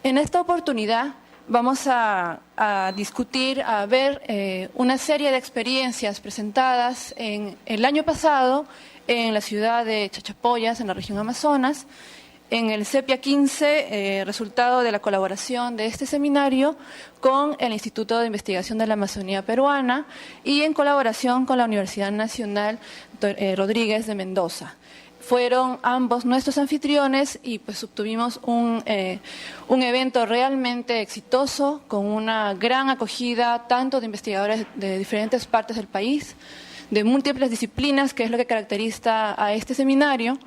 En esta oportunidad vamos a discutir, a ver una serie de experiencias presentadas en el año pasado en la ciudad de Chachapoyas, en la región Amazonas, en el CEPIA 15, resultado de la colaboración de este seminario con el Instituto de Investigación de la Amazonía Peruana y en colaboración con la Universidad Nacional Rodríguez de Mendoza. Fueron ambos nuestros anfitriones y pues obtuvimos un evento realmente exitoso, con una gran acogida tanto de investigadores de diferentes partes del país, de múltiples disciplinas, que es lo que caracteriza a este seminario,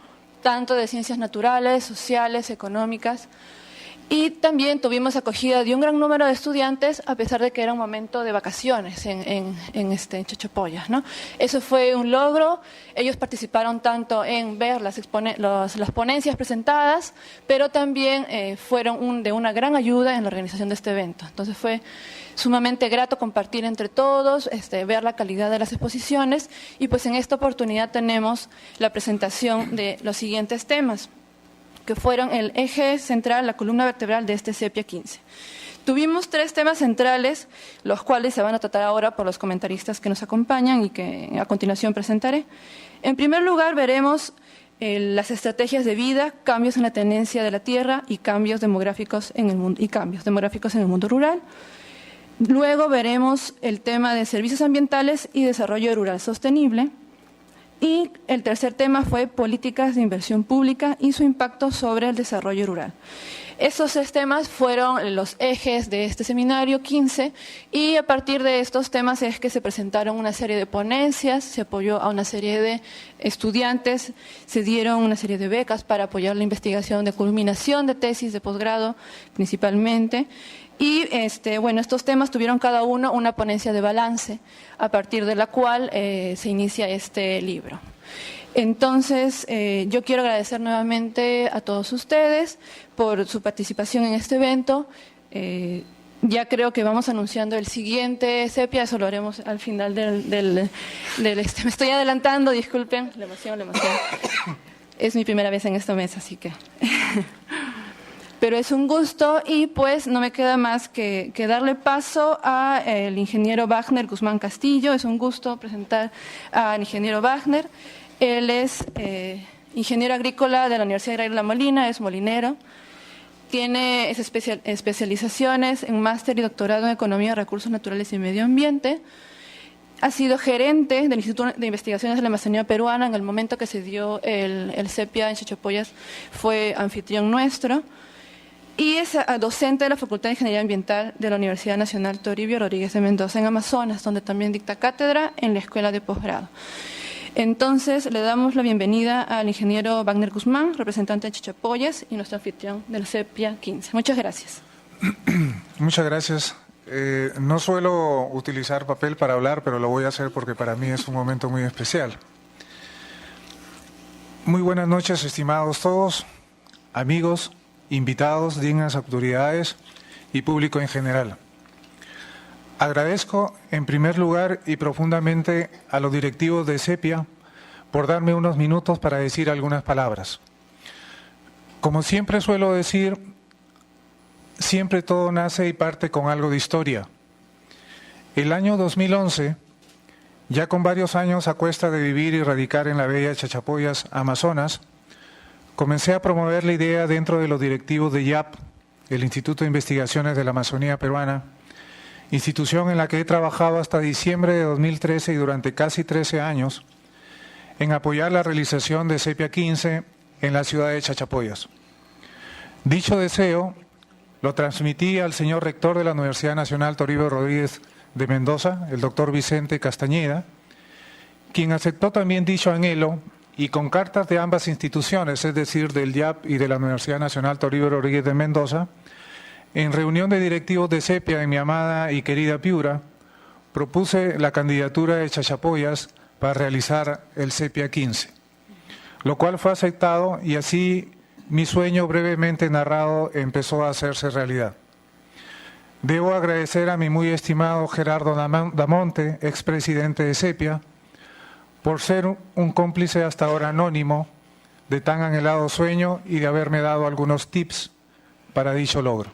tanto de ciencias naturales, sociales, económicas. Y también tuvimos acogida de un gran número de estudiantes, a pesar de que era un momento de vacaciones en Chachapoyas, ¿no? Eso fue un logro. Ellos participaron tanto en ver las ponencias presentadas, pero también fueron de una gran ayuda en la organización de este evento. Entonces fue sumamente grato compartir entre todos, ver la calidad de las exposiciones, y pues en esta oportunidad tenemos la presentación de los siguientes temas, que fueron el eje central, la columna vertebral de este CEPIA 15. Tuvimos 3 temas centrales, los cuales se van a tratar ahora por los comentaristas que nos acompañan y que a continuación presentaré. En primer lugar, veremos las estrategias de vida, cambios en la tendencia de la tierra y cambios demográficos en el mundo rural. Luego veremos el tema de servicios ambientales y desarrollo rural sostenible. Y el tercer tema fue políticas de inversión pública y su impacto sobre el desarrollo rural. Estos 3 temas fueron los ejes de este seminario 15, y a partir de estos temas es que se presentaron una serie de ponencias, se apoyó a una serie de estudiantes, se dieron una serie de becas para apoyar la investigación de culminación de tesis de posgrado principalmente. Y bueno, estos temas tuvieron cada uno una ponencia de balance, a partir de la cual se inicia este libro. Entonces, yo quiero agradecer nuevamente a todos ustedes por su participación en este evento. Ya creo que vamos anunciando el siguiente CEPIA, eso lo haremos al final me estoy adelantando, disculpen, la emoción. Es mi primera vez en esta mesa, así que... Pero es un gusto, y pues no me queda más que darle paso al ingeniero Wagner Guzmán Castillo. Es un gusto presentar al ingeniero Wagner. Él es ingeniero agrícola de la Universidad Agraria de La Molina, es molinero. Tiene especializaciones en máster y doctorado en Economía, Recursos Naturales y Medio Ambiente. Ha sido gerente del Instituto de Investigaciones de la Amazonía Peruana. En el momento que se dio el CEPIA en Chachapoyas fue anfitrión nuestro. Y es docente de la Facultad de Ingeniería Ambiental de la Universidad Nacional Toribio Rodríguez de Mendoza en Amazonas, donde también dicta cátedra en la Escuela de Posgrado. Entonces, le damos la bienvenida al ingeniero Wagner Guzmán, representante de Chachapoyas y nuestro anfitrión del CEPIA 15. Muchas gracias. Muchas gracias. No suelo utilizar papel para hablar, pero lo voy a hacer porque para mí es un momento muy especial. Muy buenas noches, estimados todos, amigos, invitados, dignas autoridades y público en general. Agradezco en primer lugar y profundamente a los directivos de CEPIA por darme unos minutos para decir algunas palabras. Como siempre suelo decir, siempre todo nace y parte con algo de historia. El año 2011, ya con varios años a cuesta de vivir y radicar en la bella Chachapoyas, Amazonas, comencé a promover la idea dentro de los directivos de IAP, el Instituto de Investigaciones de la Amazonía Peruana, institución en la que he trabajado hasta diciembre de 2013 y durante casi 13 años, en apoyar la realización de CEPIA 15 en la ciudad de Chachapoyas. Dicho deseo lo transmití al señor rector de la Universidad Nacional Toribio Rodríguez de Mendoza, el doctor Vicente Castañeda, quien aceptó también dicho anhelo, y con cartas de ambas instituciones, es decir, del IAP y de la Universidad Nacional Toribio Rodríguez de Mendoza, en reunión de directivos de CEPIA en mi amada y querida Piura, propuse la candidatura de Chachapoyas para realizar el CEPIA 15, lo cual fue aceptado, y así mi sueño brevemente narrado empezó a hacerse realidad. Debo agradecer a mi muy estimado Gerardo Damonte, expresidente de CEPIA, por ser un cómplice hasta ahora anónimo de tan anhelado sueño y de haberme dado algunos tips para dicho logro.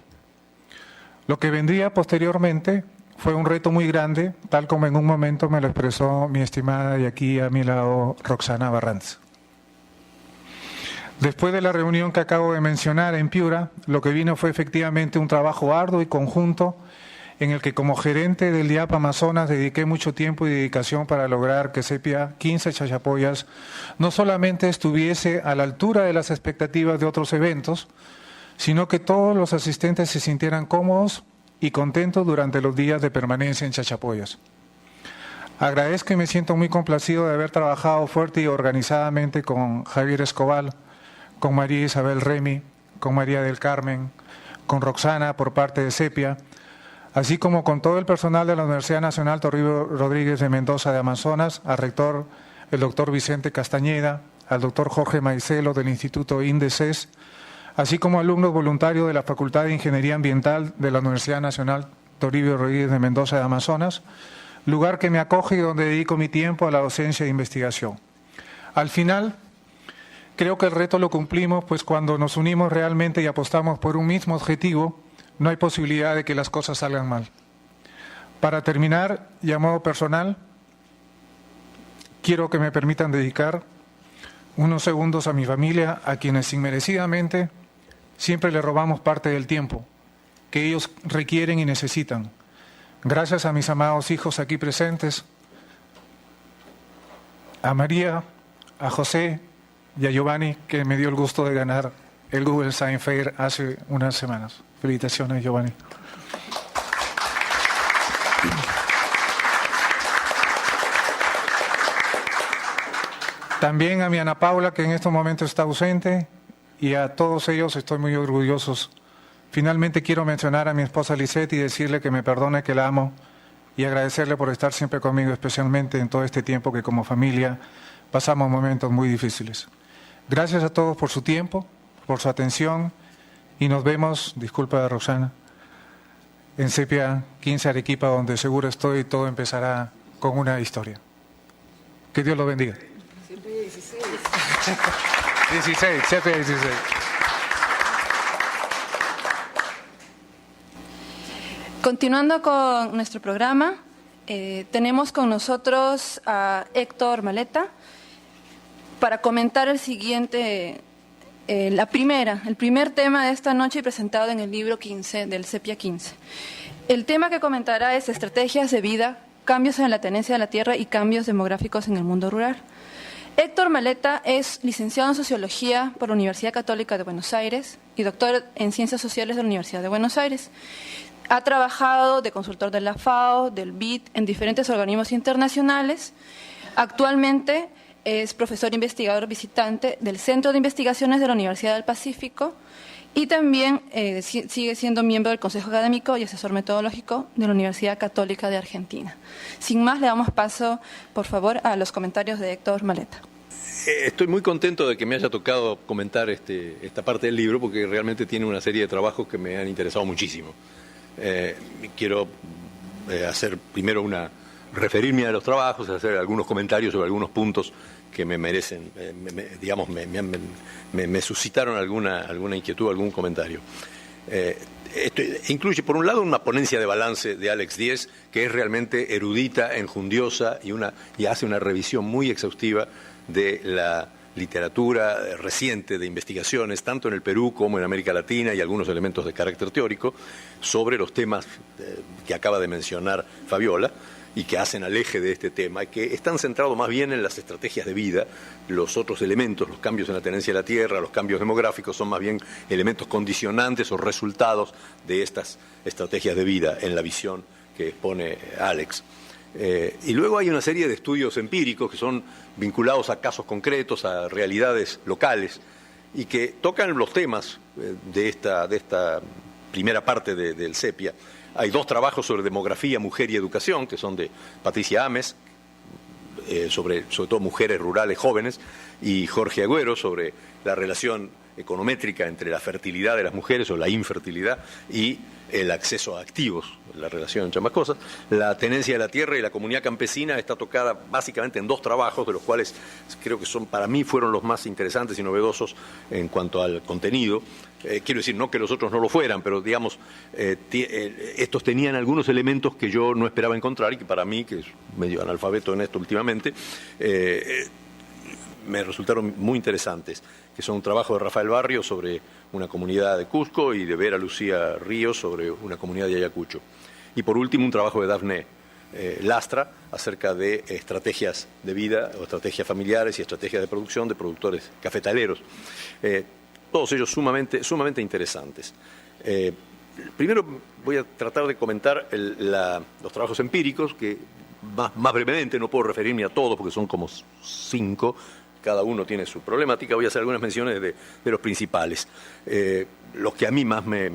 Lo que vendría posteriormente fue un reto muy grande, tal como en un momento me lo expresó mi estimada y aquí a mi lado Roxana Barrantes. Después de la reunión que acabo de mencionar en Piura, lo que vino fue efectivamente un trabajo arduo y conjunto en el que como gerente del IAP Amazonas dediqué mucho tiempo y dedicación para lograr que Sepia 15 Chachapoyas no solamente estuviese a la altura de las expectativas de otros eventos, sino que todos los asistentes se sintieran cómodos y contentos durante los días de permanencia en Chachapoyas. Agradezco y me siento muy complacido de haber trabajado fuerte y organizadamente con Javier Escobar, con María Isabel Remy, con María del Carmen, con Roxana por parte de Sepia, así como con todo el personal de la Universidad Nacional Toribio Rodríguez de Mendoza de Amazonas, al rector, el doctor Vicente Castañeda, al doctor Jorge Maicelo del Instituto INDECES, así como alumnos voluntarios de la Facultad de Ingeniería Ambiental de la Universidad Nacional Toribio Rodríguez de Mendoza de Amazonas, lugar que me acoge y donde dedico mi tiempo a la docencia e investigación. Al final, creo que el reto lo cumplimos, pues cuando nos unimos realmente y apostamos por un mismo objetivo, no hay posibilidad de que las cosas salgan mal. Para terminar, y a modo personal, quiero que me permitan dedicar unos segundos a mi familia, a quienes inmerecidamente siempre le robamos parte del tiempo que ellos requieren y necesitan. Gracias a mis amados hijos aquí presentes, a María, a José y a Giovanni, que me dio el gusto de ganar el Google Science Fair hace unas semanas. Felicitaciones, Giovanni. También a mi Ana Paula, que en estos momentos está ausente, y a todos ellos estoy muy orgullosos. Finalmente quiero mencionar a mi esposa Lisette y decirle que me perdone, que la amo, y agradecerle por estar siempre conmigo, especialmente en todo este tiempo que como familia pasamos momentos muy difíciles. Gracias a todos por su tiempo, por su atención, y nos vemos, disculpa Roxana, en Sepia 15 Arequipa, donde seguro estoy, todo empezará con una historia. Que Dios lo bendiga. 16, Sepia 16. Continuando con nuestro programa, tenemos con nosotros a Héctor Maleta para comentar el siguiente, el primer tema de esta noche presentado en el libro 15 del Sepia 15. El tema que comentará es estrategias de vida, cambios en la tenencia de la tierra y cambios demográficos en el mundo rural. Héctor Maleta es licenciado en Sociología por la Universidad Católica de Buenos Aires y doctor en Ciencias Sociales de la Universidad de Buenos Aires. Ha trabajado de consultor de la FAO, del BID, en diferentes organismos internacionales. Actualmente es profesor investigador visitante del Centro de Investigaciones de la Universidad del Pacífico y también sigue siendo miembro del Consejo Académico y asesor metodológico de la Universidad Católica de Argentina. Sin más, le damos paso, por favor, a los comentarios de Héctor Maleta. Estoy muy contento de que me haya tocado comentar esta parte del libro porque realmente tiene una serie de trabajos que me han interesado muchísimo. Quiero hacer primero referirme a los trabajos, hacer algunos comentarios sobre algunos puntos que me merecen, me suscitaron alguna inquietud, algún comentario. Esto incluye, por un lado, una ponencia de balance de Alex Diez, que es realmente erudita, enjundiosa y hace una revisión muy exhaustiva de la literatura reciente de investigaciones, tanto en el Perú como en América Latina, y algunos elementos de carácter teórico, sobre los temas que acaba de mencionar Fabiola, y que hacen al eje de este tema, que están centrados más bien en las estrategias de vida. Los otros elementos, los cambios en la tenencia de la tierra, los cambios demográficos, son más bien elementos condicionantes o resultados de estas estrategias de vida en la visión que expone Alex. Y luego hay una serie de estudios empíricos que son vinculados a casos concretos, a realidades locales, y que tocan los temas de esta primera parte del Sepia. Hay dos trabajos sobre demografía, mujer y educación, que son de Patricia Ames, sobre todo mujeres rurales jóvenes, y Jorge Agüero, sobre la relación econométrica entre la fertilidad de las mujeres o la infertilidad y el acceso a activos, la relación entre ambas cosas. La tenencia de la tierra y la comunidad campesina está tocada básicamente en dos trabajos, de los cuales creo que para mí fueron los más interesantes y novedosos en cuanto al contenido, quiero decir, no que los otros no lo fueran, pero digamos, estos tenían algunos elementos que yo no esperaba encontrar y que para mí, que es medio analfabeto en esto últimamente, me resultaron muy interesantes, que son un trabajo de Rafael Barrio sobre una comunidad de Cusco y de Vera Lucía Ríos sobre una comunidad de Ayacucho. Y por último, un trabajo de Dafne Lastra acerca de estrategias de vida o estrategias familiares y estrategias de producción de productores cafetaleros. Todos ellos sumamente interesantes. Primero voy a tratar de comentar los trabajos empíricos, que más brevemente, no puedo referirme a todos porque son como 5, cada uno tiene su problemática. Voy a hacer algunas menciones de los principales, los que a mí más me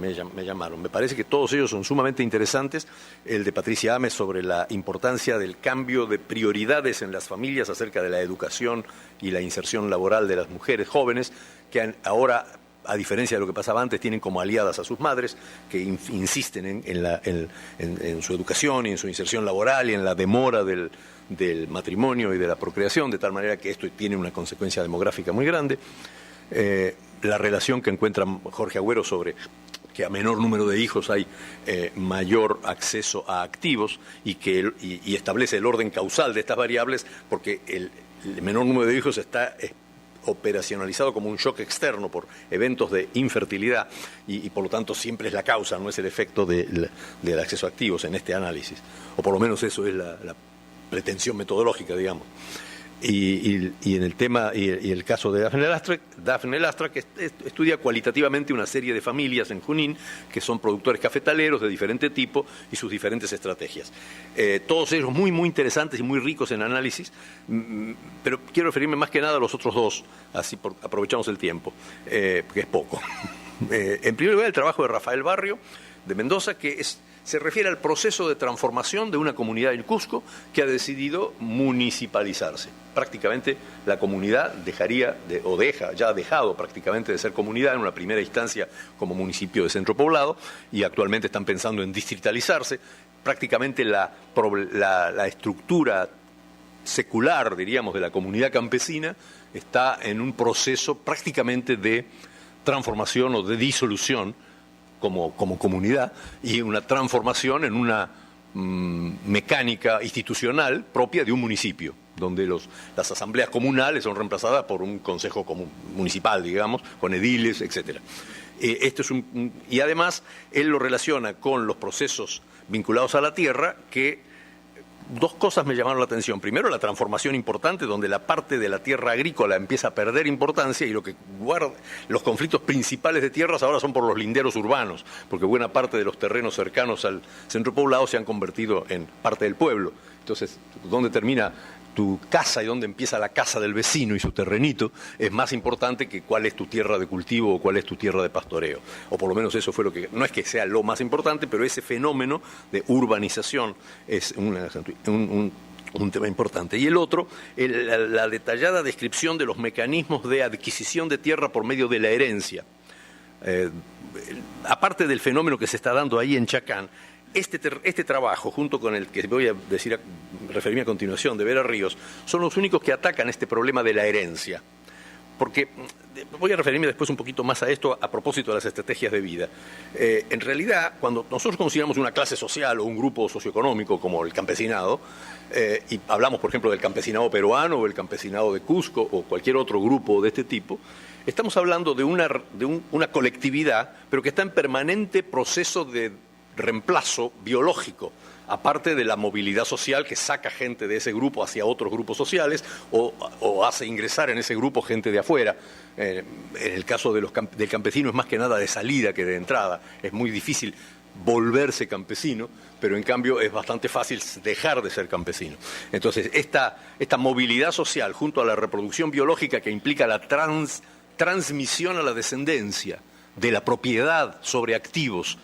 llamaron. Me parece que todos ellos son sumamente interesantes. El de Patricia Ames sobre la importancia del cambio de prioridades en las familias acerca de la educación y la inserción laboral de las mujeres jóvenes, que ahora, a diferencia de lo que pasaba antes, tienen como aliadas a sus madres, que insisten en su educación y en su inserción laboral y en la demora del matrimonio y de la procreación, de tal manera que esto tiene una consecuencia demográfica muy grande. La relación que encuentra Jorge Agüero sobre que a menor número de hijos hay mayor acceso a activos y establece el orden causal de estas variables, porque el menor número de hijos está operacionalizado como un shock externo por eventos de infertilidad y por lo tanto siempre es la causa, no es el efecto del acceso a activos en este análisis, o por lo menos eso es la pretensión metodológica, digamos. Y en el tema y el caso de Dafne Lastra, que estudia cualitativamente una serie de familias en Junín que son productores cafetaleros de diferente tipo y sus diferentes estrategias. Todos ellos muy interesantes y muy ricos en análisis, pero quiero referirme más que nada a los otros dos, así aprovechamos el tiempo, que es poco. En primer lugar, el trabajo de Rafael Barrio de Mendoza, que se refiere al proceso de transformación de una comunidad en Cusco que ha decidido municipalizarse. Prácticamente la comunidad ya ha dejado prácticamente de ser comunidad en una primera instancia como municipio de centro poblado y actualmente están pensando en distritalizarse. Prácticamente la estructura secular, diríamos, de la comunidad campesina está en un proceso prácticamente de transformación o de disolución como comunidad y una transformación en una mecánica institucional propia de un municipio, donde las asambleas comunales son reemplazadas por un consejo municipal, digamos, con ediles, etcétera. Y además él lo relaciona con los procesos vinculados a la tierra, que dos cosas me llamaron la atención. Primero, la transformación importante, donde la parte de la tierra agrícola empieza a perder importancia y los conflictos principales de tierras ahora son por los linderos urbanos, porque buena parte de los terrenos cercanos al centro poblado se han convertido en parte del pueblo. Entonces, ¿dónde termina tu casa y dónde empieza la casa del vecino y su terrenito? Es más importante que cuál es tu tierra de cultivo o cuál es tu tierra de pastoreo. O por lo menos eso fue lo que... No es que sea lo más importante, pero ese fenómeno de urbanización es un tema importante. Y el otro, la detallada descripción de los mecanismos de adquisición de tierra por medio de la herencia. Aparte del fenómeno que se está dando ahí en Chacán, este trabajo, junto con el que voy a referirme a continuación, de Vera Ríos, son los únicos que atacan este problema de la herencia. Porque voy a referirme después un poquito más a esto a propósito de las estrategias de vida. En realidad, cuando nosotros consideramos una clase social o un grupo socioeconómico como el campesinado, y hablamos, por ejemplo, del campesinado peruano o el campesinado de Cusco o cualquier otro grupo de este tipo, estamos hablando de una colectividad, pero que está en permanente proceso de reemplazo biológico, aparte de la movilidad social que saca gente de ese grupo hacia otros grupos sociales o hace ingresar en ese grupo gente de afuera. En el caso del campesino es más que nada de salida que de entrada. Es muy difícil volverse campesino, pero en cambio es bastante fácil dejar de ser campesino. Entonces, esta movilidad social junto a la reproducción biológica que implica la transmisión a la descendencia de la propiedad sobre activos,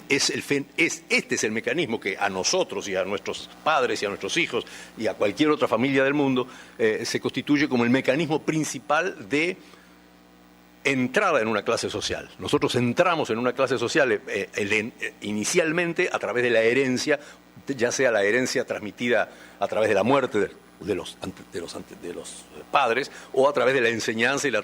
este es el mecanismo que a nosotros y a nuestros padres y a nuestros hijos y a cualquier otra familia del mundo se constituye como el mecanismo principal de entrada en una clase social. Nosotros entramos en una clase social inicialmente a través de la herencia, ya sea la herencia transmitida a través de la muerte de los padres, o a través de la enseñanza y la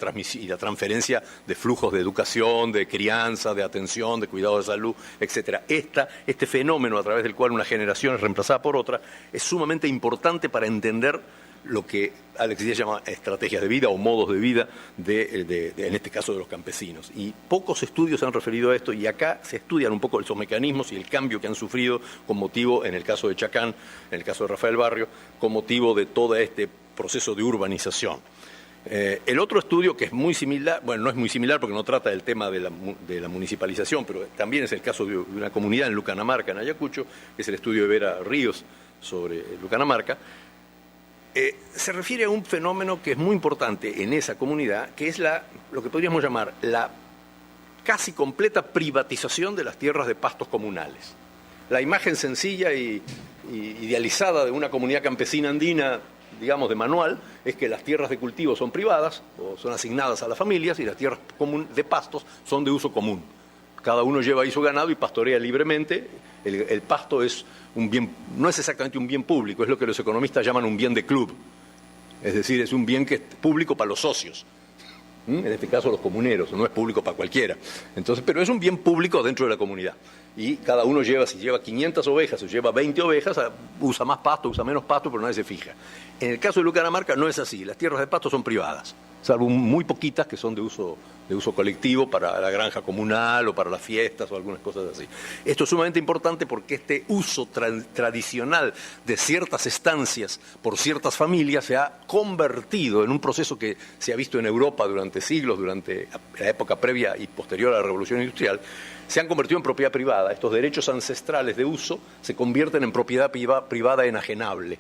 transferencia de flujos de educación, de crianza, de atención, de cuidado de salud, etcétera. Este fenómeno a través del cual una generación es reemplazada por otra es sumamente importante para entender lo que Alex Díez llama estrategias de vida o modos de vida en este caso de los campesinos. Y pocos estudios se han referido a esto, y acá se estudian un poco esos mecanismos y el cambio que han sufrido con motivo, en el caso de Chacán, en el caso de Rafael Barrio, con motivo de todo este proceso de urbanización. El otro estudio que es muy similar, bueno, no es muy similar porque no trata del tema de la municipalización, pero también es el caso de una comunidad en Lucanamarca, en Ayacucho, que es el estudio de Vera Ríos sobre Lucanamarca. Se refiere a un fenómeno que es muy importante en esa comunidad, que es lo que podríamos llamar la casi completa privatización de las tierras de pastos comunales. La imagen sencilla y idealizada de una comunidad campesina andina, digamos de manual, es que las tierras de cultivo son privadas o son asignadas a las familias, y las tierras de pastos son de uso común. Cada uno lleva ahí su ganado y pastorea libremente. El pasto es un bien, no es exactamente un bien público, es lo que los economistas llaman un bien de club. Es decir, es un bien que es público para los socios. En este caso los comuneros, no es público para cualquiera. Entonces, pero es un bien público dentro de la comunidad. Y cada uno si lleva 500 ovejas o lleva 20 ovejas, usa más pasto, usa menos pasto, pero nadie se fija. En el caso de Lucanamarca no es así, las tierras de pasto son privadas, salvo muy poquitas que son de uso colectivo para la granja comunal o para las fiestas o algunas cosas así. Esto es sumamente importante porque este uso tradicional de ciertas estancias por ciertas familias se ha convertido en un proceso que se ha visto en Europa durante siglos, durante la época previa y posterior a la Revolución Industrial. Se han convertido en propiedad privada. Estos derechos ancestrales de uso se convierten en propiedad privada enajenable.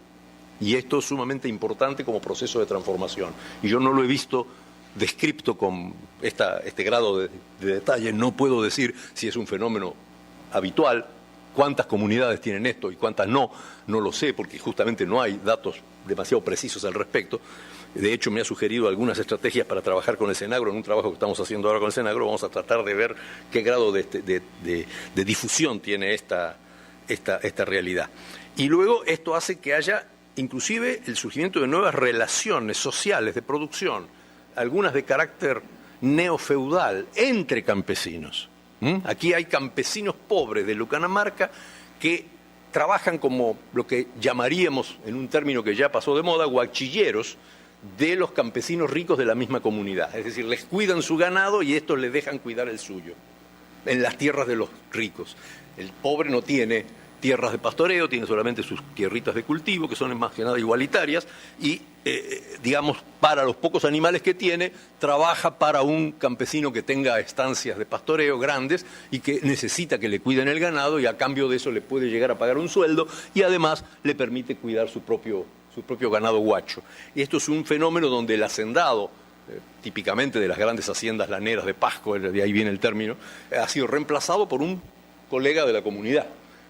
Y esto es sumamente importante como proceso de transformación. Y yo no lo he visto descripto con este grado de detalle. No puedo decir si es un fenómeno habitual, cuántas comunidades tienen esto y cuántas no lo sé, porque justamente no hay datos demasiado precisos al respecto. De hecho, me ha sugerido algunas estrategias para trabajar con el Senagro. En un trabajo que estamos haciendo ahora con el Senagro vamos a tratar de ver qué grado de difusión tiene esta realidad. Y luego esto hace que haya inclusive el surgimiento de nuevas relaciones sociales de producción, algunas de carácter neofeudal entre campesinos. Aquí hay campesinos pobres de Lucanamarca que trabajan como lo que llamaríamos, en un término que ya pasó de moda, guachilleros de los campesinos ricos de la misma comunidad. Es decir, les cuidan su ganado y estos les dejan cuidar el suyo, en las tierras de los ricos. El pobre no tiene tierras de pastoreo, tiene solamente sus tierritas de cultivo, que son más que nada igualitarias, y, digamos, para los pocos animales que tiene, trabaja para un campesino que tenga estancias de pastoreo grandes y que necesita que le cuiden el ganado, y a cambio de eso le puede llegar a pagar un sueldo, y además le permite cuidar su propio ganado guacho. Y esto es un fenómeno donde el hacendado, típicamente de las grandes haciendas laneras de Pasco, de ahí viene el término, ha sido reemplazado por un colega de la comunidad.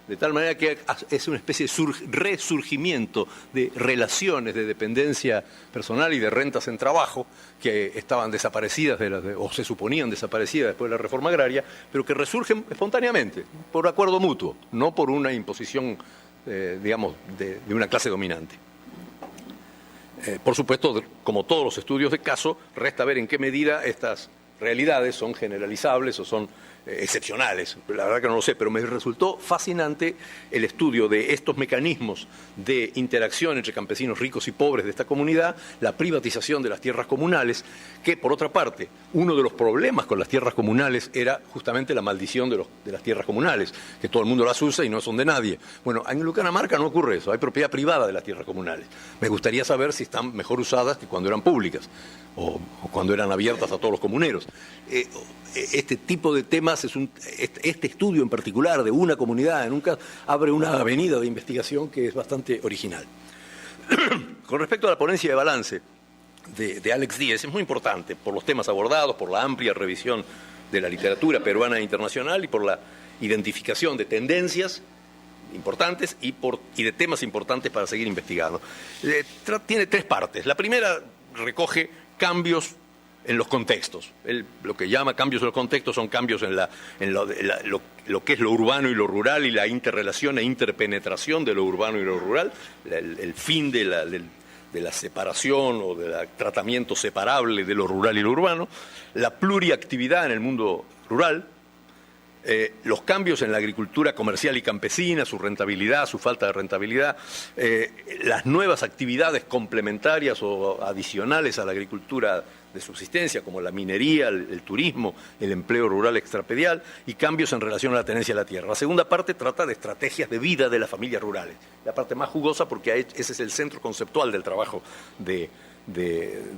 De tal manera que es una especie de resurgimiento de relaciones de dependencia personal y de rentas en trabajo que estaban desaparecidas o se suponían desaparecidas después de la reforma agraria, pero que resurgen espontáneamente, por acuerdo mutuo, no por una imposición, digamos, de una clase dominante. Por supuesto, como todos los estudios de caso, resta ver en qué medida estas realidades son generalizables o son excepcionales. La verdad que no lo sé, pero me resultó fascinante el estudio de estos mecanismos de interacción entre campesinos ricos y pobres de esta comunidad, la privatización de las tierras comunales, que por otra parte, uno de los problemas con las tierras comunales era justamente la maldición de las tierras comunales, que todo el mundo las usa y no son de nadie. Bueno, en Lucanamarca no ocurre eso, hay propiedad privada de las tierras comunales. Me gustaría saber si están mejor usadas que cuando eran públicas o cuando eran abiertas a todos los comuneros. Este tipo de temas, este estudio en particular de una comunidad, nunca abre una avenida de investigación que es bastante original. Con respecto a la ponencia de balance de Alex Díez, es muy importante por los temas abordados, por la amplia revisión de la literatura peruana e internacional y por la identificación de tendencias importantes y de temas importantes para seguir investigando. Tiene tres partes. La primera recoge cambios en los contextos. Lo que llama cambios en los contextos son cambios en lo que es lo urbano y lo rural y la interrelación e interpenetración de lo urbano y lo rural, el fin de de la separación o del tratamiento separable de lo rural y lo urbano, la pluriactividad en el mundo rural, los cambios en la agricultura comercial y campesina, su rentabilidad, su falta de rentabilidad, las nuevas actividades complementarias o adicionales a la agricultura de subsistencia, como la minería, el turismo, el empleo rural extrapedial, y cambios en relación a la tenencia de la tierra. La segunda parte trata de estrategias de vida de las familias rurales. La parte más jugosa, porque ese es el centro conceptual del trabajo de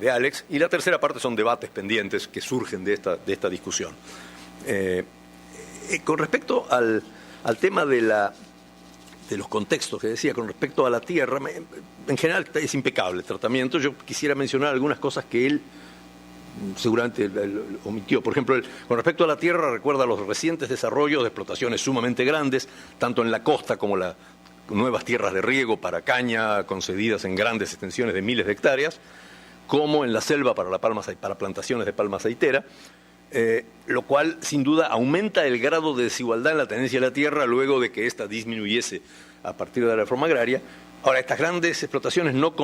Alex, y la tercera parte son debates pendientes que surgen de esta discusión. Con respecto al tema de los contextos que decía, con respecto a la tierra, en general es impecable el tratamiento. Yo quisiera mencionar algunas cosas que él seguramente omitió. Por ejemplo, con respecto a la tierra, recuerda los recientes desarrollos de explotaciones sumamente grandes, tanto en la costa como las nuevas tierras de riego para caña, concedidas en grandes extensiones de miles de hectáreas, como en la selva para plantaciones de palma aceitera, lo cual sin duda aumenta el grado de desigualdad en la tenencia de la tierra luego de que ésta disminuyese a partir de la reforma agraria. Ahora, estas grandes explotaciones no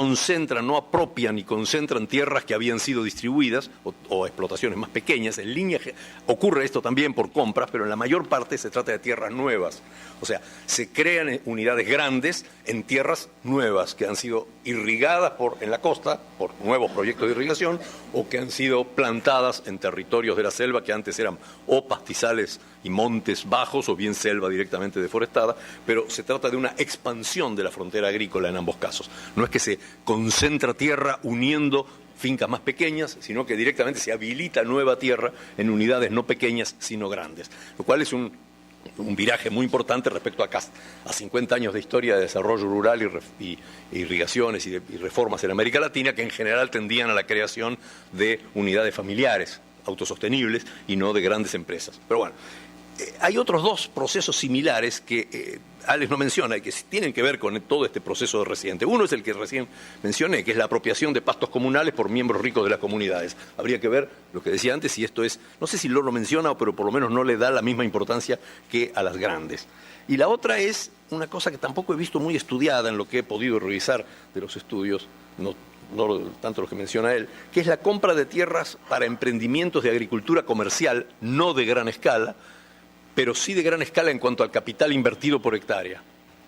apropian ni concentran tierras que habían sido distribuidas o explotaciones más pequeñas. En línea ocurre esto también por compras, pero en la mayor parte se trata de tierras nuevas. O sea, se crean unidades grandes en tierras nuevas que han sido irrigadas en la costa por nuevos proyectos de irrigación o que han sido plantadas en territorios de la selva que antes eran o pastizales y montes bajos o bien selva directamente deforestada, pero se trata de una expansión de la frontera agrícola en ambos casos. No es que se concentra tierra uniendo fincas más pequeñas, sino que directamente se habilita nueva tierra en unidades no pequeñas, sino grandes, lo cual es un viraje muy importante respecto a 50 años de historia de desarrollo rural y irrigaciones y reformas en América Latina, que en general tendían a la creación de unidades familiares autosostenibles y no de grandes empresas. Pero bueno, hay otros dos procesos similares que Alex no menciona y que tienen que ver con todo este proceso reciente. Uno es el que recién mencioné, que es la apropiación de pastos comunales por miembros ricos de las comunidades. Habría que ver lo que decía antes, si esto es, no sé si lo menciona, pero por lo menos no le da la misma importancia que a las grandes. Y la otra es una cosa que tampoco he visto muy estudiada en lo que he podido revisar de los estudios, no tanto los que menciona él, que es la compra de tierras para emprendimientos de agricultura comercial, no de gran escala, pero sí de gran escala en cuanto al capital invertido por hectárea.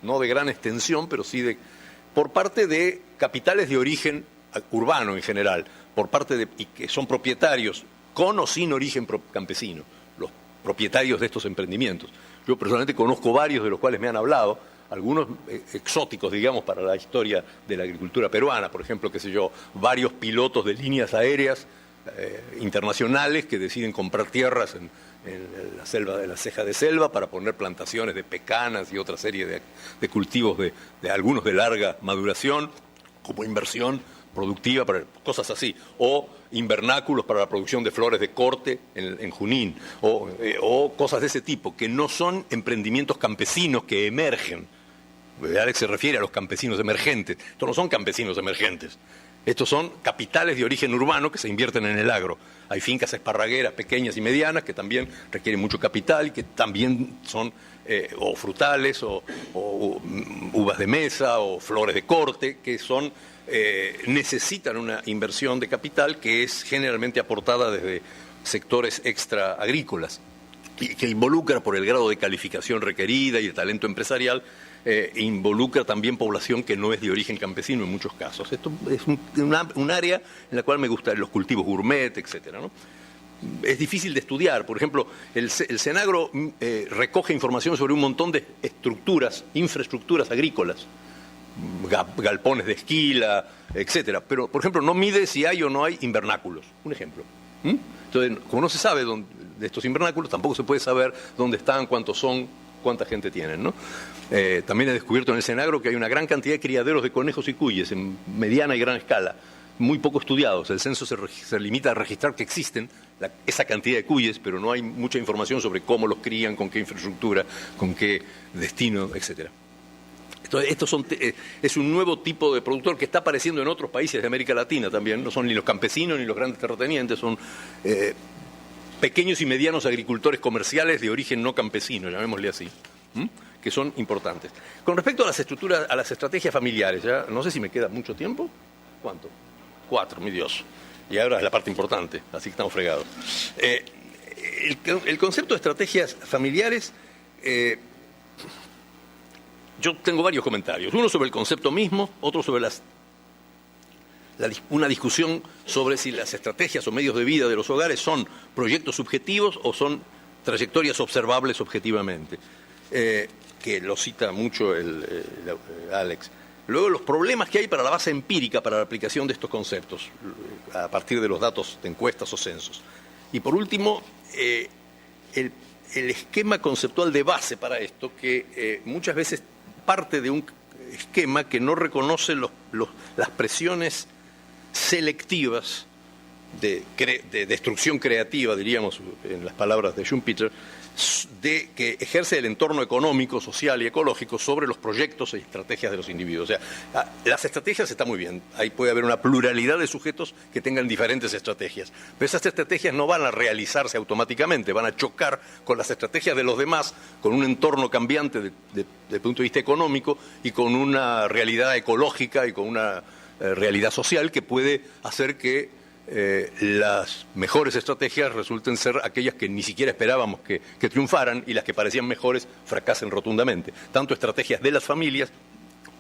No de gran extensión, pero sí por parte de capitales de origen urbano en general, y que son propietarios con o sin origen campesino, los propietarios de estos emprendimientos. Yo personalmente conozco varios de los cuales me han hablado, algunos exóticos, digamos, para la historia de la agricultura peruana, por ejemplo, varios pilotos de líneas aéreas internacionales que deciden comprar tierras en la selva de la ceja de selva para poner plantaciones de pecanas y otra serie de cultivos de algunos de larga maduración como inversión productiva para cosas así, o invernáculos para la producción de flores de corte en Junín, o cosas de ese tipo que no son emprendimientos campesinos que emergen. Alex se refiere a los campesinos emergentes. Estos no son campesinos emergentes. Estos son capitales de origen urbano que se invierten en el agro. Hay fincas esparragueras pequeñas y medianas que también requieren mucho capital y que también son o frutales o uvas de mesa o flores de corte que necesitan una inversión de capital que es generalmente aportada desde sectores extra agrícolas y que involucra por el grado de calificación requerida y el talento empresarial. Involucra también población que no es de origen campesino en muchos casos. Esto es un área en la cual me gustan los cultivos gourmet, etcétera, ¿no? Es difícil de estudiar. Por ejemplo, el Senagro recoge información sobre un montón de infraestructuras agrícolas, galpones de esquila, etcétera. Pero, por ejemplo, no mide si hay o no hay invernáculos. Un ejemplo. Entonces, como no se sabe de estos invernáculos, tampoco se puede saber dónde están, cuántos son, cuánta gente tienen, ¿no? También he descubierto en el Senagro que hay una gran cantidad de criaderos de conejos y cuyes en mediana y gran escala, muy poco estudiados. El censo se limita a registrar que existen esa cantidad de cuyes, pero no hay mucha información sobre cómo los crían, con qué infraestructura, con qué destino, etcétera. Entonces, es un nuevo tipo de productor que está apareciendo en otros países de América Latina también. No son ni los campesinos ni los grandes terratenientes, son pequeños y medianos agricultores comerciales de origen no campesino, llamémosle así, que son importantes. Con respecto a las estrategias familiares, ya no sé si me queda mucho tiempo. ¿cuánto? 4, mi Dios. Y ahora es la parte importante, así que estamos fregados. El concepto de estrategias familiares, yo tengo varios comentarios. Uno sobre el concepto mismo, otro sobre una discusión sobre si las estrategias o medios de vida de los hogares son proyectos subjetivos o son trayectorias observables objetivamente, que lo cita mucho Alex. Luego, los problemas que hay para la base empírica para la aplicación de estos conceptos, a partir de los datos de encuestas o censos. Y por último, el esquema conceptual de base para esto, que muchas veces parte de un esquema que no reconoce las presiones selectivas de destrucción creativa, diríamos en las palabras de Schumpeter, que ejerce el entorno económico, social y ecológico sobre los proyectos y estrategias de los individuos. O sea, las estrategias están muy bien, ahí puede haber una pluralidad de sujetos que tengan diferentes estrategias, pero esas estrategias no van a realizarse automáticamente, van a chocar con las estrategias de los demás, con un entorno cambiante desde el punto de vista económico y con una realidad ecológica y con una realidad social que puede hacer que las mejores estrategias resulten ser aquellas que ni siquiera esperábamos que triunfaran, y las que parecían mejores fracasen rotundamente. Tanto estrategias de las familias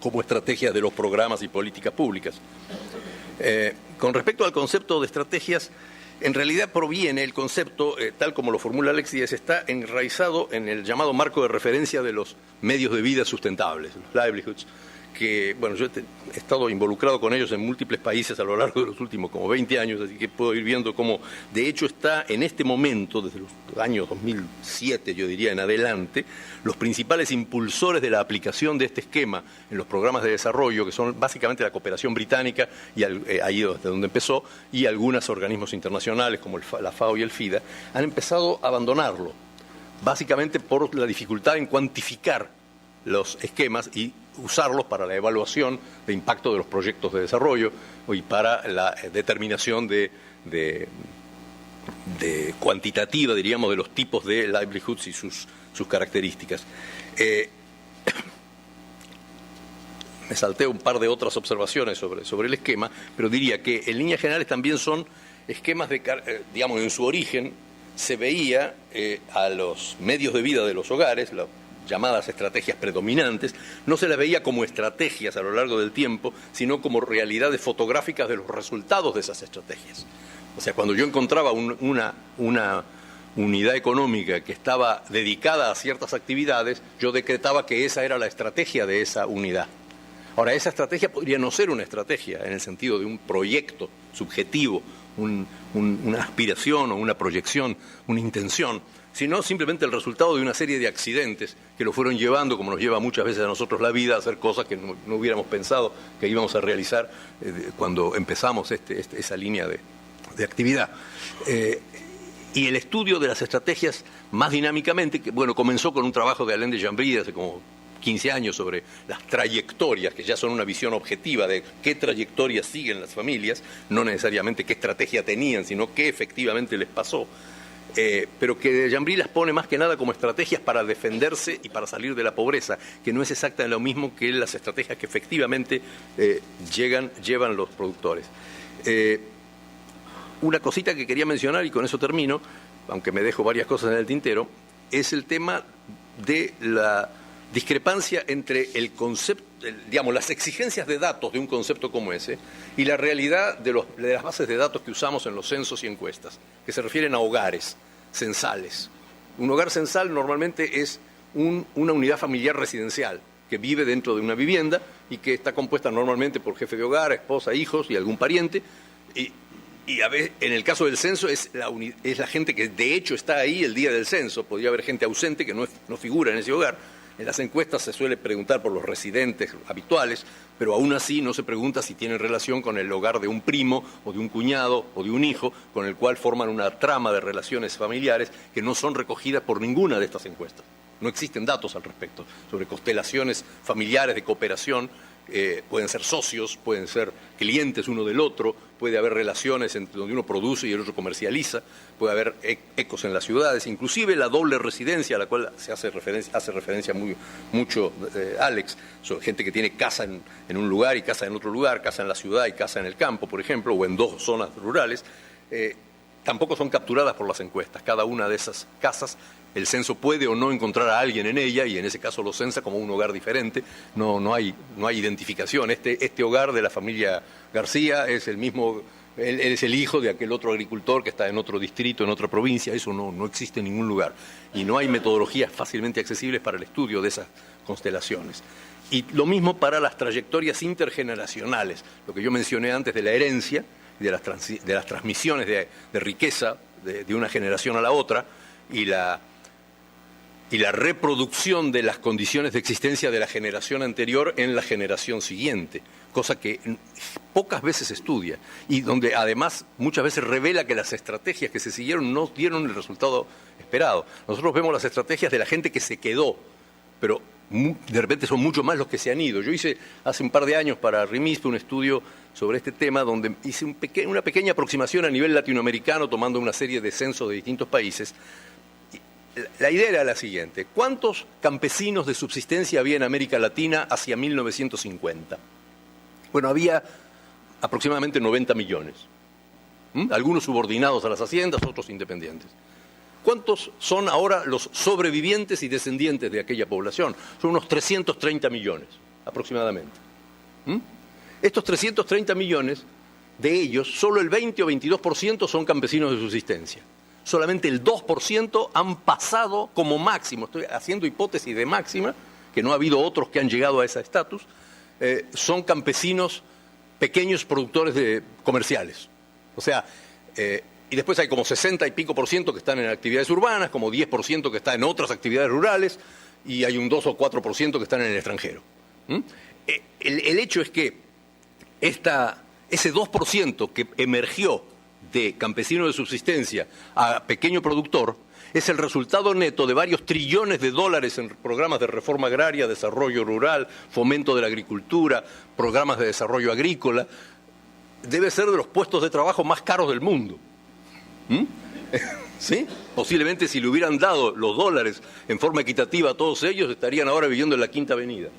como estrategias de los programas y políticas públicas. Con respecto al concepto de estrategias, en realidad proviene el concepto, tal como lo formula Alex Díez, está enraizado en el llamado marco de referencia de los medios de vida sustentables, los livelihoods, que, bueno, yo he estado involucrado con ellos en múltiples países a lo largo de los últimos como 20 años, así que puedo ir viendo cómo, de hecho, está en este momento, desde los años 2007, yo diría, en adelante, los principales impulsores de la aplicación de este esquema en los programas de desarrollo, que son básicamente la cooperación británica, y ahí desde donde empezó, y algunos organismos internacionales como la FAO y el FIDA, han empezado a abandonarlo, básicamente por la dificultad en cuantificar los esquemas y usarlos para la evaluación de impacto de los proyectos de desarrollo y para la determinación de cuantitativa, diríamos, de los tipos de livelihoods y sus características. Me salté un par de otras observaciones sobre el esquema, pero diría que en líneas generales también son esquemas digamos, en su origen se veía a los medios de vida de los hogares, llamadas estrategias predominantes, no se las veía como estrategias a lo largo del tiempo, sino como realidades fotográficas de los resultados de esas estrategias. O sea, cuando yo encontraba una unidad económica que estaba dedicada a ciertas actividades, yo decretaba que esa era la estrategia de esa unidad. Ahora, esa estrategia podría no ser una estrategia en el sentido de un proyecto subjetivo, una aspiración o una proyección, una intención, sino simplemente el resultado de una serie de accidentes que lo fueron llevando, como nos lleva muchas veces a nosotros la vida, a hacer cosas que no hubiéramos pensado que íbamos a realizar cuando empezamos esa línea de actividad. Y el estudio de las estrategias más dinámicamente, que bueno, comenzó con un trabajo de Alain de Jambry hace como 15 años sobre las trayectorias, que ya son una visión objetiva de qué trayectorias siguen las familias, no necesariamente qué estrategia tenían, sino qué efectivamente les pasó. Pero que Jambry las pone más que nada como estrategias para defenderse y para salir de la pobreza, que no es exactamente lo mismo que las estrategias que efectivamente llevan los productores. Una cosita que quería mencionar, y con eso termino, aunque me dejo varias cosas en el tintero, es el tema de la discrepancia entre el concepto, digamos, las exigencias de datos de un concepto como ese y la realidad de las bases de datos que usamos en los censos y encuestas, que se refieren a hogares censales. Un hogar censal normalmente es una unidad familiar residencial que vive dentro de una vivienda y que está compuesta normalmente por jefe de hogar, esposa, hijos y algún pariente. Y a veces, en el caso del censo, es la gente que de hecho está ahí el día del censo. Podría haber gente ausente que no figura en ese hogar. En las encuestas se suele preguntar por los residentes habituales, pero aún así no se pregunta si tienen relación con el hogar de un primo o de un cuñado o de un hijo, con el cual forman una trama de relaciones familiares que no son recogidas por ninguna de estas encuestas. No existen datos al respecto sobre constelaciones familiares de cooperación pueden ser socios, pueden ser clientes uno del otro, puede haber relaciones donde uno produce y el otro comercializa, puede haber ecos en las ciudades, inclusive la doble residencia a la cual se hace referencia mucho Alex, sobre gente que tiene casa en un lugar y casa en otro lugar, casa en la ciudad y casa en el campo, por ejemplo, o en dos zonas rurales, tampoco son capturadas por las encuestas. Cada una de esas casas, el censo puede o no encontrar a alguien en ella y en ese caso lo censa como un hogar diferente. No hay identificación. Este hogar de la familia García es el mismo, él es el hijo de aquel otro agricultor que está en otro distrito, en otra provincia. Eso no existe en ningún lugar. Y no hay metodologías fácilmente accesibles para el estudio de esas constelaciones. Y lo mismo para las trayectorias intergeneracionales, lo que yo mencioné antes de la herencia, de las transmisiones de riqueza de una generación a la otra, y la reproducción de las condiciones de existencia de la generación anterior en la generación siguiente, cosa que pocas veces se estudia y donde además muchas veces revela que las estrategias que se siguieron no dieron el resultado esperado. Nosotros vemos las estrategias de la gente que se quedó, pero de repente son mucho más los que se han ido. Yo hice hace un par de años para RIMISP un estudio sobre este tema donde hice una pequeña aproximación a nivel latinoamericano tomando una serie de censos de distintos países. La idea era la siguiente: ¿cuántos campesinos de subsistencia había en América Latina hacia 1950? Bueno, había aproximadamente 90 millones. Algunos subordinados a las haciendas, otros independientes. ¿Cuántos son ahora los sobrevivientes y descendientes de aquella población? Son unos 330 millones, aproximadamente. Estos 330 millones, de ellos, solo el 20 o 22% son campesinos de subsistencia. Solamente el 2% han pasado como máximo, estoy haciendo hipótesis de máxima, que no ha habido otros que han llegado a ese estatus, son campesinos pequeños productores comerciales. O sea, y después hay como 60 y pico % que están en actividades urbanas, como 10% que está en otras actividades rurales, y hay un 2 o 4% que están en el extranjero. El hecho es que ese 2% que emergió de campesino de subsistencia a pequeño productor es el resultado neto de varios trillones de dólares en programas de reforma agraria, desarrollo rural, fomento de la agricultura, programas de desarrollo agrícola. Debe ser de los puestos de trabajo más caros del mundo. ¿Sí? Posiblemente si le hubieran dado los dólares en forma equitativa a todos ellos, estarían ahora viviendo en la Quinta Avenida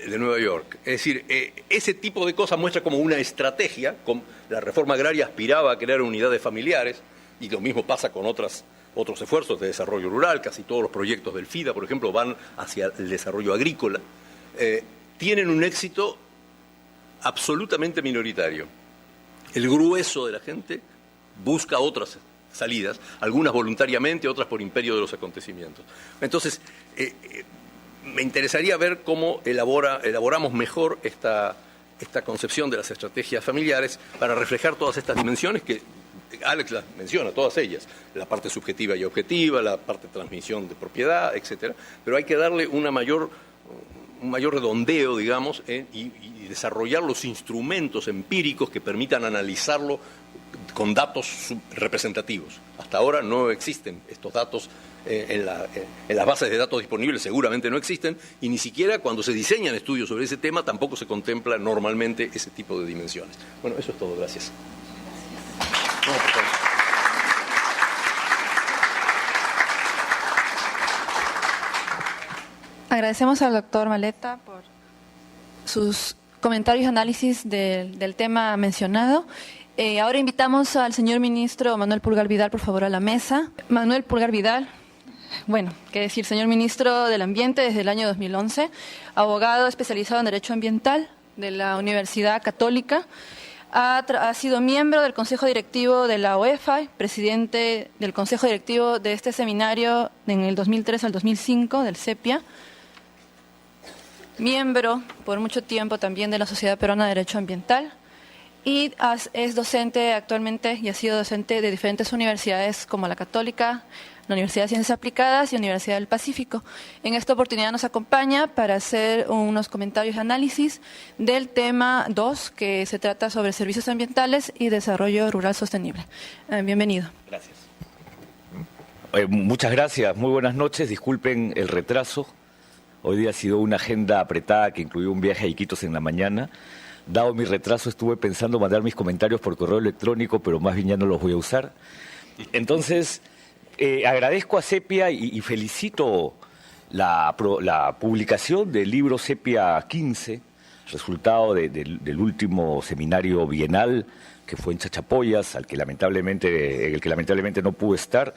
de Nueva York. Es decir, ese tipo de cosas muestra como una estrategia. La reforma agraria aspiraba a crear unidades familiares, y lo mismo pasa con otros esfuerzos de desarrollo rural. Casi todos los proyectos del FIDA, por ejemplo, van hacia el desarrollo agrícola. Tienen un éxito absolutamente minoritario. El grueso de la gente busca otras salidas, algunas voluntariamente, otras por imperio de los acontecimientos. Entonces, me interesaría ver cómo elaboramos mejor esta concepción de las estrategias familiares para reflejar todas estas dimensiones que Alex las menciona, todas ellas, la parte subjetiva y objetiva, la parte de transmisión de propiedad, etcétera, pero hay que darle un mayor redondeo, digamos, y desarrollar los instrumentos empíricos que permitan analizarlo con datos representativos. Hasta ahora no existen estos datos en las bases de datos disponibles, seguramente no existen, y ni siquiera cuando se diseñan estudios sobre ese tema tampoco se contempla normalmente ese tipo de dimensiones. Bueno, eso es todo. Gracias. No, por favor. Agradecemos al doctor Maleta por sus comentarios y análisis del tema mencionado. Ahora invitamos al señor ministro Manuel Pulgar Vidal, por favor, a la mesa. Manuel Pulgar Vidal, bueno, qué decir, señor ministro del Ambiente desde el año 2011, abogado especializado en Derecho Ambiental de la Universidad Católica. Ha sido miembro del Consejo Directivo de la OEFA, presidente del Consejo Directivo de este seminario en el 2003 al 2005 del CEPIA, miembro por mucho tiempo también de la Sociedad Peruana de Derecho Ambiental, y es docente actualmente y ha sido docente de diferentes universidades como la Católica, la Universidad de Ciencias Aplicadas y la Universidad del Pacífico. En esta oportunidad nos acompaña para hacer unos comentarios y análisis del tema 2, que se trata sobre servicios ambientales y desarrollo rural sostenible. Bienvenido. Gracias. Muchas gracias. Muy buenas noches. Disculpen el retraso. Hoy día ha sido una agenda apretada que incluyó un viaje a Iquitos en la mañana. Dado mi retraso, estuve pensando mandar mis comentarios por correo electrónico, pero más bien ya no los voy a usar. Entonces, agradezco a Sepia y felicito la publicación del libro Sepia 15, resultado del último seminario bienal que fue en Chachapoyas, en el que lamentablemente no pude estar.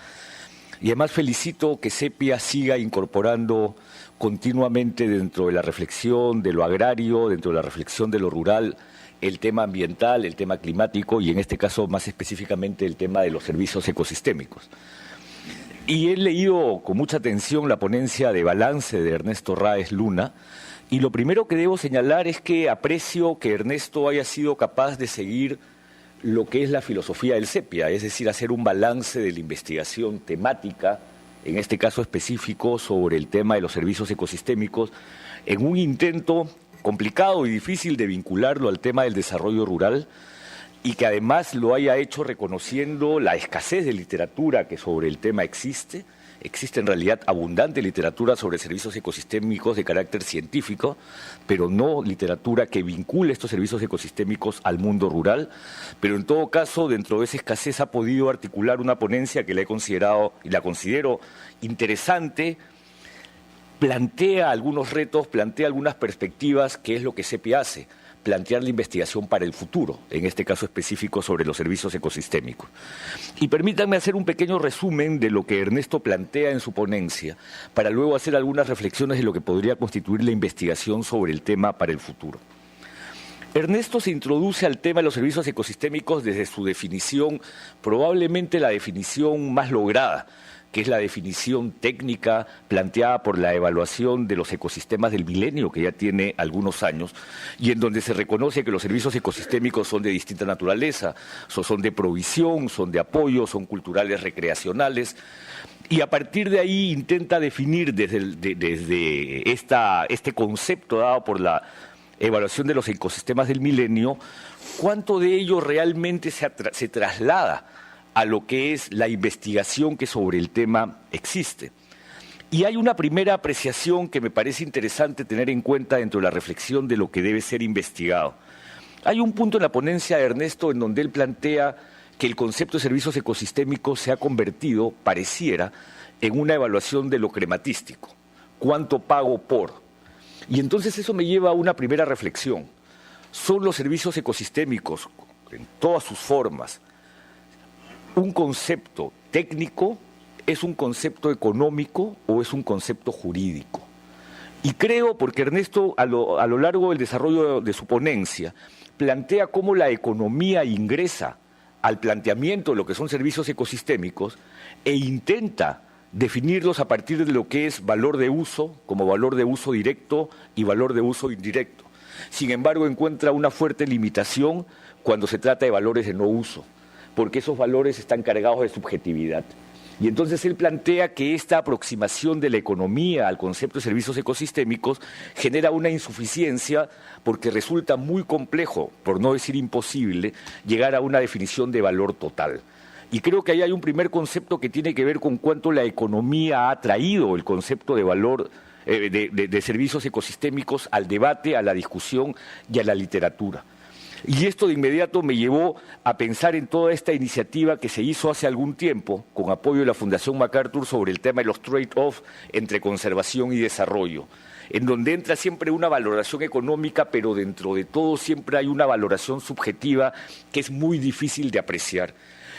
Y además felicito que Sepia siga incorporando continuamente dentro de la reflexión de lo agrario, dentro de la reflexión de lo rural, el tema ambiental, el tema climático y en este caso más específicamente el tema de los servicios ecosistémicos. Y he leído con mucha atención la ponencia de balance de Ernesto Ráez Luna y lo primero que debo señalar es que aprecio que Ernesto haya sido capaz de seguir lo que es la filosofía del Sepia, es decir, hacer un balance de la investigación temática, en este caso específico sobre el tema de los servicios ecosistémicos, en un intento complicado y difícil de vincularlo al tema del desarrollo rural y que además lo haya hecho reconociendo la escasez de literatura que sobre el tema existe. Existe en realidad abundante literatura sobre servicios ecosistémicos de carácter científico, pero no literatura que vincule estos servicios ecosistémicos al mundo rural. Pero en todo caso, dentro de esa escasez ha podido articular una ponencia que la he considerado y la considero interesante, plantea algunos retos, plantea algunas perspectivas, que es lo que Sepia hace, plantear la investigación para el futuro, en este caso específico sobre los servicios ecosistémicos. Y permítanme hacer un pequeño resumen de lo que Ernesto plantea en su ponencia, para luego hacer algunas reflexiones de lo que podría constituir la investigación sobre el tema para el futuro. Ernesto se introduce al tema de los servicios ecosistémicos desde su definición, probablemente la definición más lograda, que es la definición técnica planteada por la evaluación de los ecosistemas del milenio, que ya tiene algunos años, y en donde se reconoce que los servicios ecosistémicos son de distinta naturaleza, son de provisión, son de apoyo, son culturales, recreacionales, y a partir de ahí intenta definir desde este concepto dado por la evaluación de los ecosistemas del milenio, cuánto de ello realmente se traslada a lo que es la investigación que sobre el tema existe. Y hay una primera apreciación que me parece interesante tener en cuenta dentro de la reflexión de lo que debe ser investigado. Hay un punto en la ponencia de Ernesto en donde él plantea que el concepto de servicios ecosistémicos se ha convertido, pareciera, en una evaluación de lo crematístico. ¿Cuánto pago por? Y entonces eso me lleva a una primera reflexión. ¿Son los servicios ecosistémicos, en todas sus formas, un concepto técnico, es un concepto económico o es un concepto jurídico? Y creo, porque Ernesto a lo largo del desarrollo de su ponencia plantea cómo la economía ingresa al planteamiento de lo que son servicios ecosistémicos e intenta definirlos a partir de lo que es valor de uso, como valor de uso directo y valor de uso indirecto. Sin embargo, encuentra una fuerte limitación cuando se trata de valores de no uso, porque esos valores están cargados de subjetividad. Y entonces él plantea que esta aproximación de la economía al concepto de servicios ecosistémicos genera una insuficiencia porque resulta muy complejo, por no decir imposible, llegar a una definición de valor total. Y creo que ahí hay un primer concepto que tiene que ver con cuánto la economía ha traído el concepto de valor de servicios ecosistémicos al debate, a la discusión y a la literatura. Y esto de inmediato me llevó a pensar en toda esta iniciativa que se hizo hace algún tiempo, con apoyo de la Fundación MacArthur, sobre el tema de los trade-off entre conservación y desarrollo, en donde entra siempre una valoración económica, pero dentro de todo siempre hay una valoración subjetiva que es muy difícil de apreciar.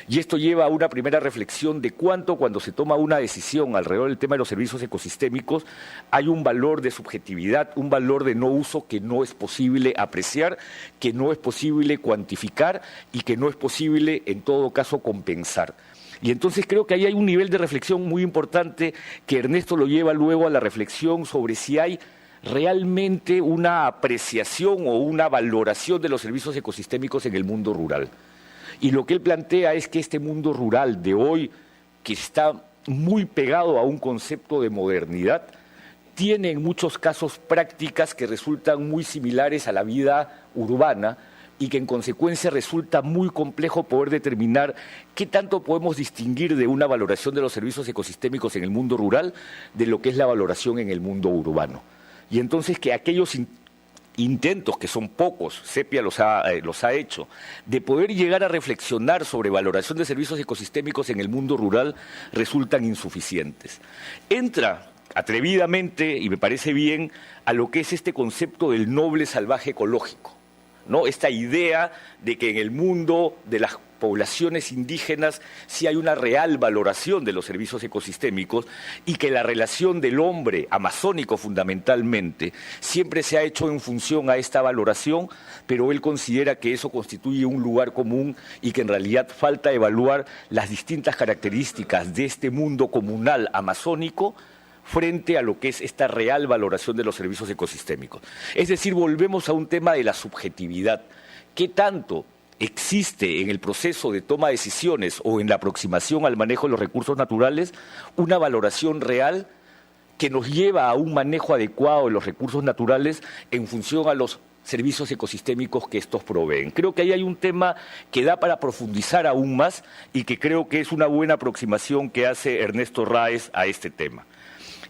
Y esto lleva a una primera reflexión de cuánto, cuando se toma una decisión alrededor del tema de los servicios ecosistémicos, hay un valor de subjetividad, un valor de no uso que no es posible apreciar, que no es posible cuantificar y que no es posible, en todo caso, compensar. Y entonces creo que ahí hay un nivel de reflexión muy importante que Ernesto lo lleva luego a la reflexión sobre si hay realmente una apreciación o una valoración de los servicios ecosistémicos en el mundo rural. Y lo que él plantea es que este mundo rural de hoy, que está muy pegado a un concepto de modernidad, tiene en muchos casos prácticas que resultan muy similares a la vida urbana y que en consecuencia resulta muy complejo poder determinar qué tanto podemos distinguir de una valoración de los servicios ecosistémicos en el mundo rural de lo que es la valoración en el mundo urbano. Y entonces que aquellos intentos, que son pocos, Sepia los ha hecho, de poder llegar a reflexionar sobre valoración de servicios ecosistémicos en el mundo rural resultan insuficientes. Entra atrevidamente, y me parece bien, a lo que es este concepto del noble salvaje ecológico, ¿no? Esta idea de que en el mundo de las poblaciones indígenas sí hay una real valoración de los servicios ecosistémicos y que la relación del hombre amazónico fundamentalmente siempre se ha hecho en función a esta valoración, pero él considera que eso constituye un lugar común y que en realidad falta evaluar las distintas características de este mundo comunal amazónico frente a lo que es esta real valoración de los servicios ecosistémicos. Es decir, volvemos a un tema de la subjetividad. ¿Qué tanto existe en el proceso de toma de decisiones o en la aproximación al manejo de los recursos naturales una valoración real que nos lleva a un manejo adecuado de los recursos naturales en función a los servicios ecosistémicos que estos proveen? Creo que ahí hay un tema que da para profundizar aún más y que creo que es una buena aproximación que hace Ernesto Ráez a este tema.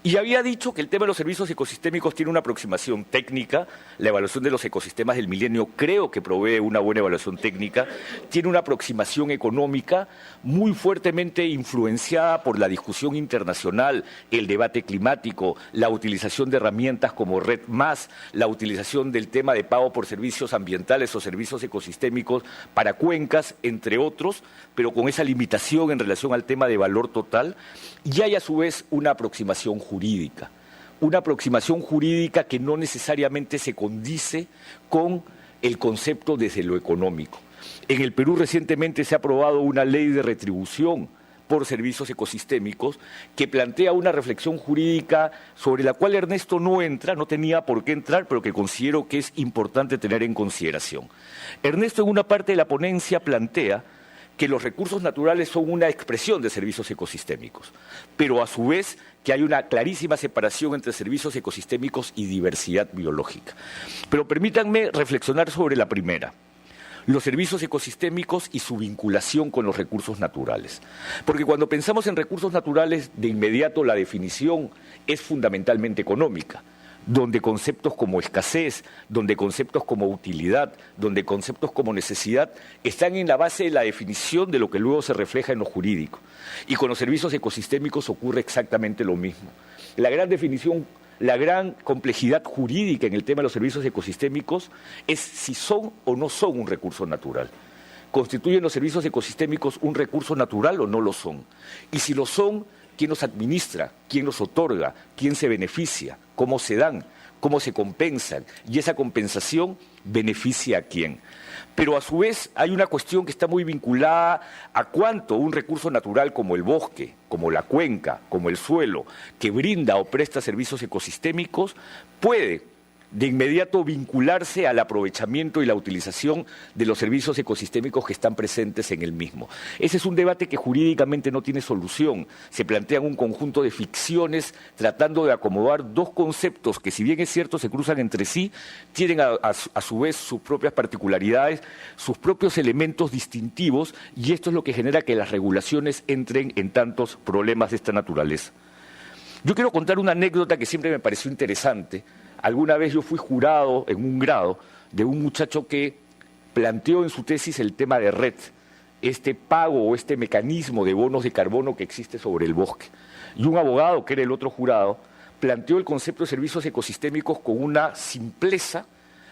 Y había dicho que el tema de los servicios ecosistémicos tiene una aproximación técnica, la evaluación de los ecosistemas del milenio creo que provee una buena evaluación técnica, tiene una aproximación económica muy fuertemente influenciada por la discusión internacional, el debate climático, la utilización de herramientas como Red+, la utilización del tema de pago por servicios ambientales o servicios ecosistémicos para cuencas, entre otros, pero con esa limitación en relación al tema de valor total, y hay a su vez una aproximación jurídica que no necesariamente se condice con el concepto desde lo económico. En el Perú recientemente se ha aprobado una ley de retribución por servicios ecosistémicos que plantea una reflexión jurídica sobre la cual Ernesto no entra, no tenía por qué entrar, pero que considero que es importante tener en consideración. Ernesto en una parte de la ponencia plantea que los recursos naturales son una expresión de servicios ecosistémicos, pero a su vez que hay una clarísima separación entre servicios ecosistémicos y diversidad biológica. Pero permítanme reflexionar sobre la primera, los servicios ecosistémicos y su vinculación con los recursos naturales. Porque cuando pensamos en recursos naturales, de inmediato la definición es fundamentalmente económica, donde conceptos como escasez, donde conceptos como utilidad, donde conceptos como necesidad están en la base de la definición de lo que luego se refleja en lo jurídico. Y con los servicios ecosistémicos ocurre exactamente lo mismo. La gran definición, la gran complejidad jurídica en el tema de los servicios ecosistémicos es si son o no son un recurso natural. ¿Constituyen los servicios ecosistémicos un recurso natural o no lo son? Y si lo son, ¿quién los administra? ¿Quién los otorga? ¿Quién se beneficia? ¿Cómo se dan? ¿Cómo se compensan? Y esa compensación beneficia a quién. Pero a su vez hay una cuestión que está muy vinculada a cuánto un recurso natural como el bosque, como la cuenca, como el suelo, que brinda o presta servicios ecosistémicos, puede de inmediato vincularse al aprovechamiento y la utilización de los servicios ecosistémicos que están presentes en el mismo. Ese es un debate que jurídicamente no tiene solución. Se plantean un conjunto de ficciones tratando de acomodar dos conceptos que, si bien es cierto, se cruzan entre sí, tienen a su vez sus propias particularidades, sus propios elementos distintivos, y esto es lo que genera que las regulaciones entren en tantos problemas de esta naturaleza. Yo quiero contar una anécdota que siempre me pareció interesante. Alguna vez yo fui jurado en un grado de un muchacho que planteó en su tesis el tema de RED, este pago o este mecanismo de bonos de carbono que existe sobre el bosque. Y un abogado, que era el otro jurado, planteó el concepto de servicios ecosistémicos con una simpleza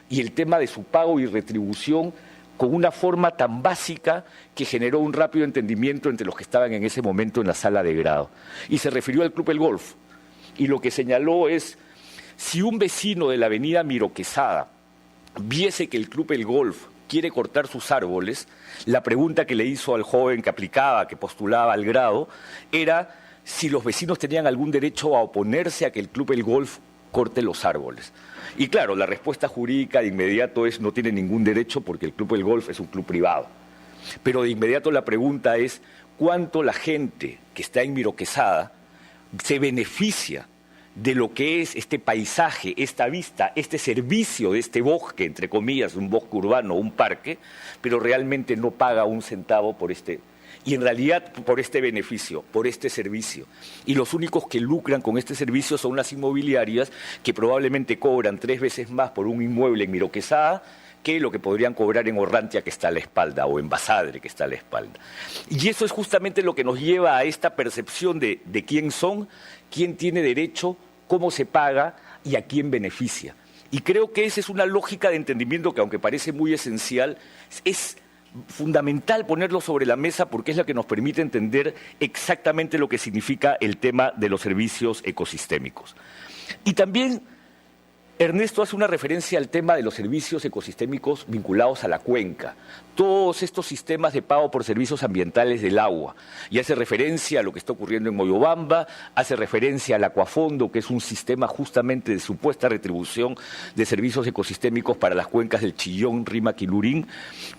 y el tema de su pago y retribución con una forma tan básica que generó un rápido entendimiento entre los que estaban en ese momento en la sala de grado. Y se refirió al Club El Golf. Y lo que señaló es: si un vecino de la avenida Miro Quesada viese que el Club El Golf quiere cortar sus árboles, la pregunta que le hizo al joven que aplicaba, que postulaba al grado, era si los vecinos tenían algún derecho a oponerse a que el Club El Golf corte los árboles. Y claro, la respuesta jurídica de inmediato es: no tiene ningún derecho porque el Club El Golf es un club privado. Pero de inmediato la pregunta es: ¿cuánto la gente que está en Miro Quesada se beneficia de lo que es este paisaje, esta vista, este servicio de este bosque, entre comillas, un bosque urbano, un parque, pero realmente no paga un centavo por y en realidad por este beneficio, por este servicio. Y los únicos que lucran con este servicio son las inmobiliarias, que probablemente cobran 3 veces más por un inmueble en Miró Quesada que lo que podrían cobrar en Orrantia, que está a la espalda, o en Basadre, que está a la espalda. Y eso es justamente lo que nos lleva a esta percepción de quién son, quién tiene derecho, cómo se paga y a quién beneficia. Y creo que esa es una lógica de entendimiento que, aunque parece muy esencial, es fundamental ponerlo sobre la mesa porque es la que nos permite entender exactamente lo que significa el tema de los servicios ecosistémicos. Y también Ernesto hace una referencia al tema de los servicios ecosistémicos vinculados a la cuenca, todos estos sistemas de pago por servicios ambientales del agua, y hace referencia a lo que está ocurriendo en Moyobamba, hace referencia al Acuafondo, que es un sistema justamente de supuesta retribución de servicios ecosistémicos para las cuencas del Chillón, Rímac y Lurín,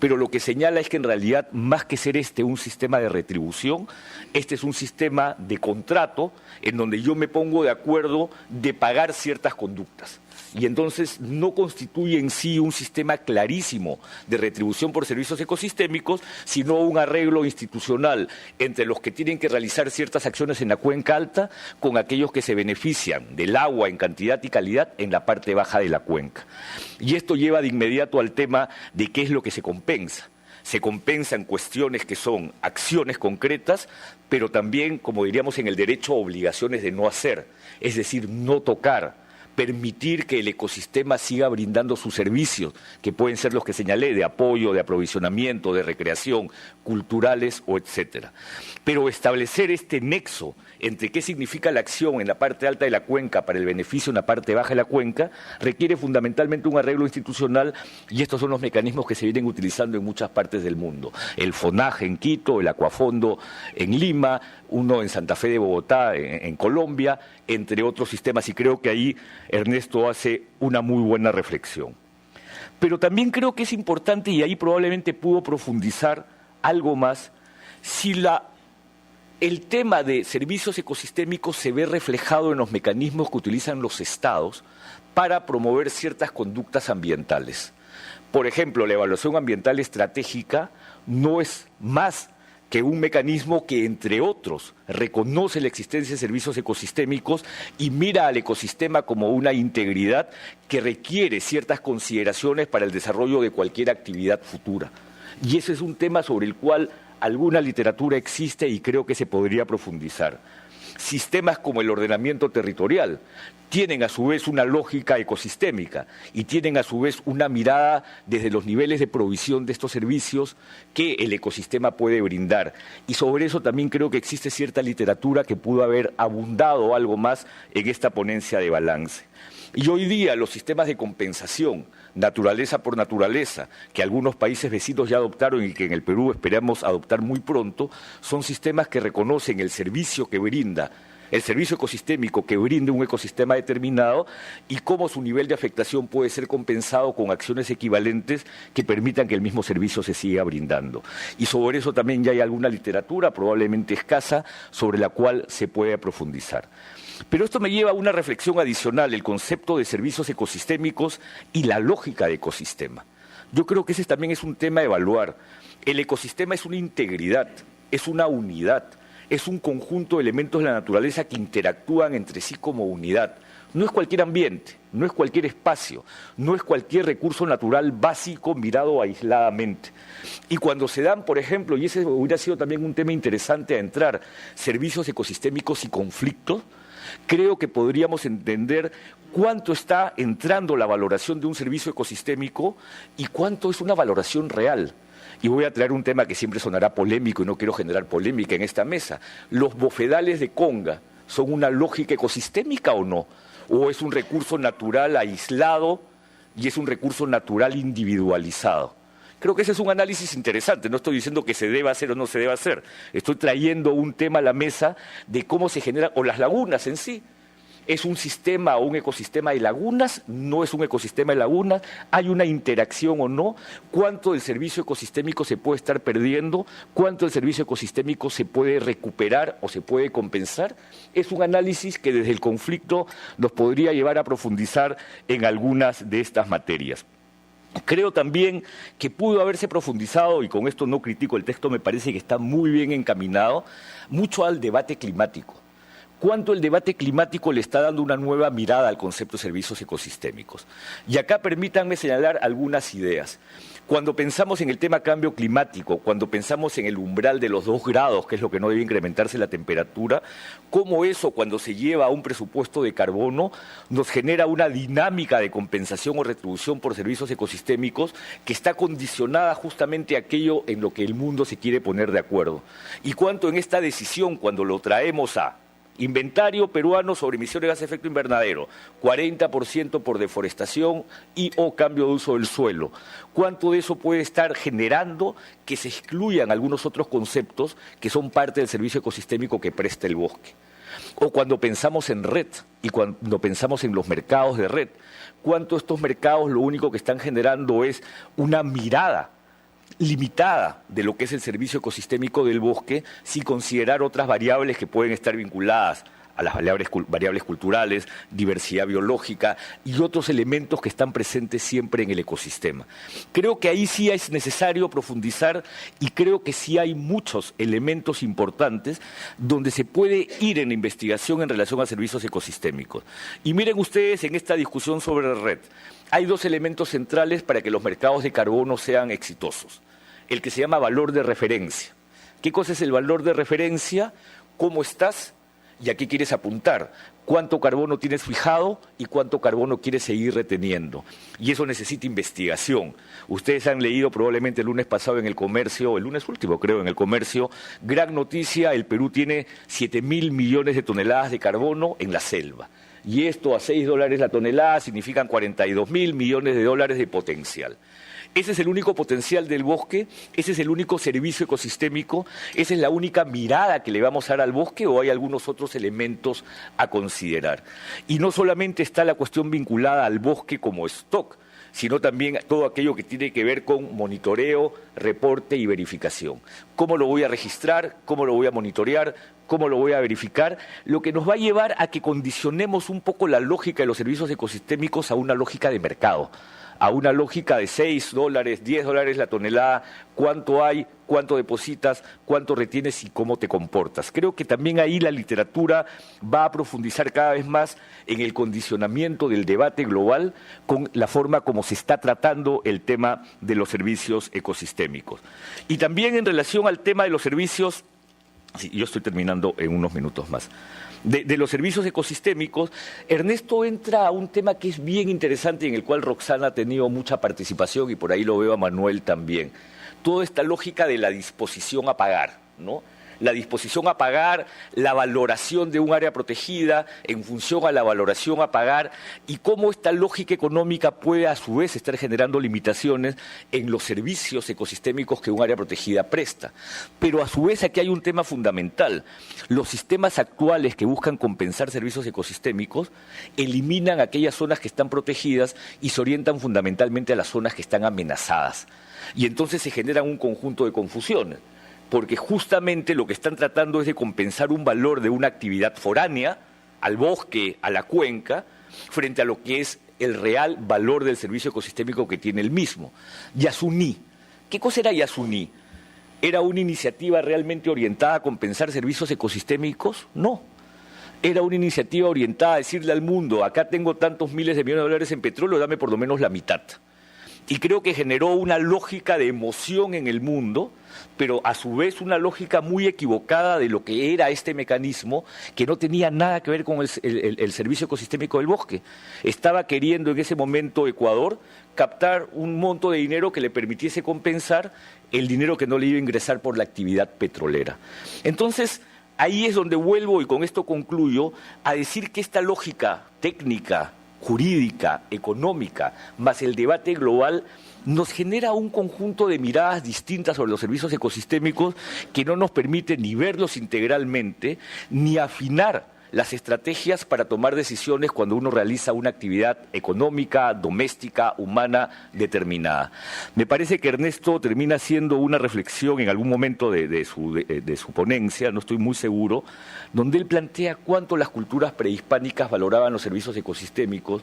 pero lo que señala es que en realidad, más que ser un sistema de retribución, este es un sistema de contrato en donde yo me pongo de acuerdo de pagar ciertas conductas. Y entonces no constituye en sí un sistema clarísimo de retribución por servicios ecosistémicos, sino un arreglo institucional entre los que tienen que realizar ciertas acciones en la cuenca alta con aquellos que se benefician del agua en cantidad y calidad en la parte baja de la cuenca. Y esto lleva de inmediato al tema de qué es lo que se compensa. Se compensan cuestiones que son acciones concretas, pero también, como diríamos en el derecho, obligaciones de no hacer, es decir, no tocar, permitir que el ecosistema siga brindando sus servicios, que pueden ser los que señalé, de apoyo, de aprovisionamiento, de recreación, culturales o etcétera. Pero establecer este nexo entre qué significa la acción en la parte alta de la cuenca para el beneficio en la parte baja de la cuenca requiere fundamentalmente un arreglo institucional, y estos son los mecanismos que se vienen utilizando en muchas partes del mundo. El FONAJ en Quito, el Acuafondo en Lima, uno en Santa Fe de Bogotá, en Colombia, entre otros sistemas, y creo que ahí Ernesto hace una muy buena reflexión. Pero también creo que es importante, y ahí probablemente pudo profundizar algo más, si el tema de servicios ecosistémicos se ve reflejado en los mecanismos que utilizan los estados para promover ciertas conductas ambientales. Por ejemplo, la evaluación ambiental estratégica no es más que un mecanismo que, entre otros, reconoce la existencia de servicios ecosistémicos y mira al ecosistema como una integridad que requiere ciertas consideraciones para el desarrollo de cualquier actividad futura. Y ese es un tema sobre el cual alguna literatura existe y creo que se podría profundizar. Sistemas como el ordenamiento territorial tienen a su vez una lógica ecosistémica y tienen a su vez una mirada desde los niveles de provisión de estos servicios que el ecosistema puede brindar. Y sobre eso también creo que existe cierta literatura que pudo haber abundado algo más en esta ponencia de balance. Y hoy día los sistemas de compensación, naturaleza por naturaleza, que algunos países vecinos ya adoptaron y que en el Perú esperamos adoptar muy pronto, son sistemas que reconocen el servicio que brinda, el servicio ecosistémico que brinda un ecosistema determinado y cómo su nivel de afectación puede ser compensado con acciones equivalentes que permitan que el mismo servicio se siga brindando. Y sobre eso también ya hay alguna literatura, probablemente escasa, sobre la cual se puede profundizar. Pero esto me lleva a una reflexión adicional, el concepto de servicios ecosistémicos y la lógica de ecosistema. Yo creo que ese también es un tema a evaluar. El ecosistema es una integridad, es una unidad, es un conjunto de elementos de la naturaleza que interactúan entre sí como unidad. No es cualquier ambiente, no es cualquier espacio, no es cualquier recurso natural básico mirado aisladamente. Y cuando se dan, por ejemplo, y ese hubiera sido también un tema interesante a entrar, servicios ecosistémicos y conflictos, creo que podríamos entender cuánto está entrando la valoración de un servicio ecosistémico y cuánto es una valoración real. Y voy a traer un tema que siempre sonará polémico y no quiero generar polémica en esta mesa. ¿Los bofedales de conga son una lógica ecosistémica o no? ¿O es un recurso natural aislado y es un recurso natural individualizado? Creo que ese es un análisis interesante. No estoy diciendo que se deba hacer o no se deba hacer. Estoy trayendo un tema a la mesa de cómo se generan, o las lagunas en sí. ¿Es un sistema o un ecosistema de lagunas? ¿No es un ecosistema de lagunas? ¿Hay una interacción o no? ¿Cuánto del servicio ecosistémico se puede estar perdiendo? ¿Cuánto del servicio ecosistémico se puede recuperar o se puede compensar? Es un análisis que desde el conflicto nos podría llevar a profundizar en algunas de estas materias. Creo también que pudo haberse profundizado, y con esto no critico el texto, me parece que está muy bien encaminado, mucho al debate climático. ¿Cuánto el debate climático le está dando una nueva mirada al concepto de servicios ecosistémicos? Y acá permítanme señalar algunas ideas. Cuando pensamos en el tema cambio climático, cuando pensamos en el umbral de los 2 grados, que es lo que no debe incrementarse la temperatura, cómo eso, cuando se lleva a un presupuesto de carbono, nos genera una dinámica de compensación o retribución por servicios ecosistémicos que está condicionada justamente a aquello en lo que el mundo se quiere poner de acuerdo. Y cuánto en esta decisión, cuando lo traemos a inventario peruano sobre emisiones de gases de efecto invernadero, 40% por deforestación y o cambio de uso del suelo. ¿Cuánto de eso puede estar generando que se excluyan algunos otros conceptos que son parte del servicio ecosistémico que presta el bosque? O cuando pensamos en red y cuando pensamos en los mercados de red, ¿cuánto estos mercados lo único que están generando es una mirada limitada de lo que es el servicio ecosistémico del bosque, sin considerar otras variables que pueden estar vinculadas a las variables culturales, diversidad biológica y otros elementos que están presentes siempre en el ecosistema? Creo que ahí sí es necesario profundizar y creo que sí hay muchos elementos importantes donde se puede ir en la investigación en relación a servicios ecosistémicos. Y miren ustedes en esta discusión sobre red, hay 2 elementos centrales para que los mercados de carbono sean exitosos. El que se llama valor de referencia. ¿Qué cosa es el valor de referencia? ¿Cómo estás? ¿Y a qué quieres apuntar? ¿Cuánto carbono tienes fijado y cuánto carbono quieres seguir reteniendo? Y eso necesita investigación. Ustedes han leído probablemente el lunes pasado en El Comercio, el lunes último creo en El Comercio, gran noticia, el Perú tiene 7.000 millones de toneladas de carbono en la selva. Y esto a $6 la tonelada significan 42.000 millones de dólares de potencial. Ese es el único potencial del bosque, ese es el único servicio ecosistémico, esa es la única mirada que le vamos a dar al bosque, o hay algunos otros elementos a considerar. Y no solamente está la cuestión vinculada al bosque como stock, sino también todo aquello que tiene que ver con monitoreo, reporte y verificación. ¿Cómo lo voy a registrar? ¿Cómo lo voy a monitorear? ¿Cómo lo voy a verificar? Lo que nos va a llevar a que condicionemos un poco la lógica de los servicios ecosistémicos a una lógica de mercado, a una lógica de $6, $10 la tonelada, cuánto hay, cuánto depositas, cuánto retienes y cómo te comportas. Creo que también ahí la literatura va a profundizar cada vez más en el condicionamiento del debate global con la forma como se está tratando el tema de los servicios ecosistémicos. Y también en relación al tema de los servicios, sí, yo estoy terminando en unos minutos más, de los servicios ecosistémicos, Ernesto entra a un tema que es bien interesante y en el cual Roxana ha tenido mucha participación y por ahí lo veo a Manuel también. Toda esta lógica de la disposición a pagar, ¿no? La disposición a pagar, la valoración de un área protegida en función a la valoración a pagar y cómo esta lógica económica puede a su vez estar generando limitaciones en los servicios ecosistémicos que un área protegida presta. Pero a su vez aquí hay un tema fundamental. Los sistemas actuales que buscan compensar servicios ecosistémicos eliminan aquellas zonas que están protegidas y se orientan fundamentalmente a las zonas que están amenazadas. Y entonces se generan un conjunto de confusiones, porque justamente lo que están tratando es de compensar un valor de una actividad foránea al bosque, a la cuenca, frente a lo que es el real valor del servicio ecosistémico que tiene el mismo. Yasuní. ¿Qué cosa era Yasuní? ¿Era una iniciativa realmente orientada a compensar servicios ecosistémicos? No. Era una iniciativa orientada a decirle al mundo, acá tengo tantos miles de millones de dólares en petróleo, dame por lo menos la mitad. Y creo que generó una lógica de emoción en el mundo, pero a su vez una lógica muy equivocada de lo que era este mecanismo, que no tenía nada que ver con el servicio ecosistémico del bosque. Estaba queriendo en ese momento Ecuador captar un monto de dinero que le permitiese compensar el dinero que no le iba a ingresar por la actividad petrolera. Entonces, ahí es donde vuelvo, y con esto concluyo, a decir que esta lógica técnica, jurídica, económica, más el debate global, nos genera un conjunto de miradas distintas sobre los servicios ecosistémicos que no nos permite ni verlos integralmente, ni afinar las estrategias para tomar decisiones cuando uno realiza una actividad económica, doméstica, humana determinada. Me parece que Ernesto termina haciendo una reflexión en algún momento de su ponencia, no estoy muy seguro, donde él plantea cuánto las culturas prehispánicas valoraban los servicios ecosistémicos,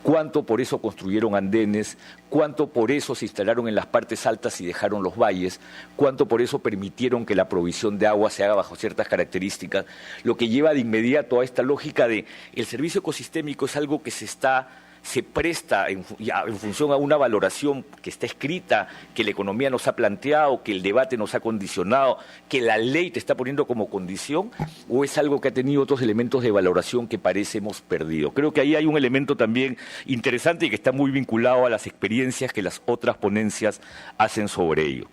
cuánto por eso construyeron andenes, cuánto por eso se instalaron en las partes altas y dejaron los valles, cuánto por eso permitieron que la provisión de agua se haga bajo ciertas características, lo que lleva de inmediato a esta lógica de el servicio ecosistémico es algo que se presta en función a una valoración que está escrita, que la economía nos ha planteado, que el debate nos ha condicionado, que la ley te está poniendo como condición, o es algo que ha tenido otros elementos de valoración que parece hemos perdido. Creo que ahí hay un elemento también interesante y que está muy vinculado a las experiencias que las otras ponencias hacen sobre ello.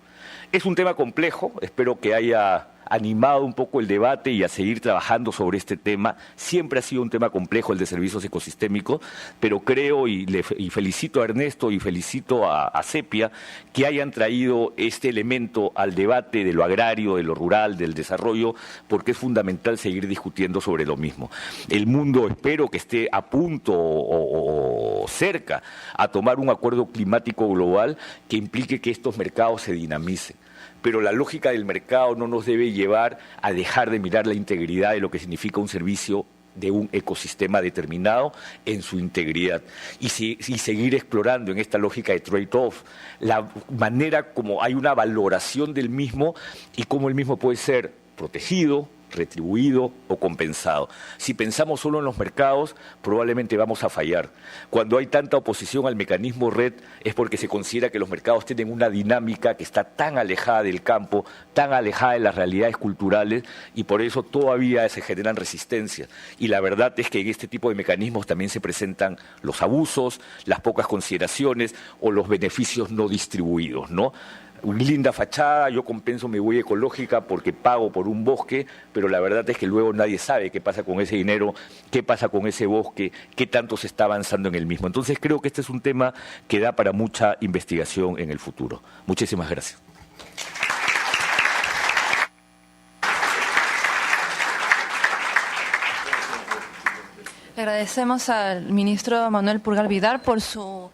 Es un tema complejo, espero que haya animado un poco el debate y a seguir trabajando sobre este tema. Siempre ha sido un tema complejo el de servicios ecosistémicos, pero creo y felicito a Ernesto y felicito a Sepia que hayan traído este elemento al debate de lo agrario, de lo rural, del desarrollo, porque es fundamental seguir discutiendo sobre lo mismo. El mundo espero que esté a punto o cerca a tomar un acuerdo climático global que implique que estos mercados se dinamicen. Pero la lógica del mercado no nos debe llevar a dejar de mirar la integridad de lo que significa un servicio de un ecosistema determinado en su integridad y seguir explorando en esta lógica de trade-off la manera como hay una valoración del mismo y cómo el mismo puede ser protegido, retribuido o compensado. Si pensamos solo en los mercados, probablemente vamos a fallar. Cuando hay tanta oposición al mecanismo red es porque se considera que los mercados tienen una dinámica que está tan alejada del campo, tan alejada de las realidades culturales y por eso todavía se generan resistencias. Y la verdad es que en este tipo de mecanismos también se presentan los abusos, las pocas consideraciones o los beneficios no distribuidos, ¿no? Linda fachada, yo compenso mi huella ecológica porque pago por un bosque, pero la verdad es que luego nadie sabe qué pasa con ese dinero, qué pasa con ese bosque, qué tanto se está avanzando en el mismo. Entonces creo que este es un tema que da para mucha investigación en el futuro. Muchísimas gracias. Le agradecemos al ministro Manuel Purgar Vidal por su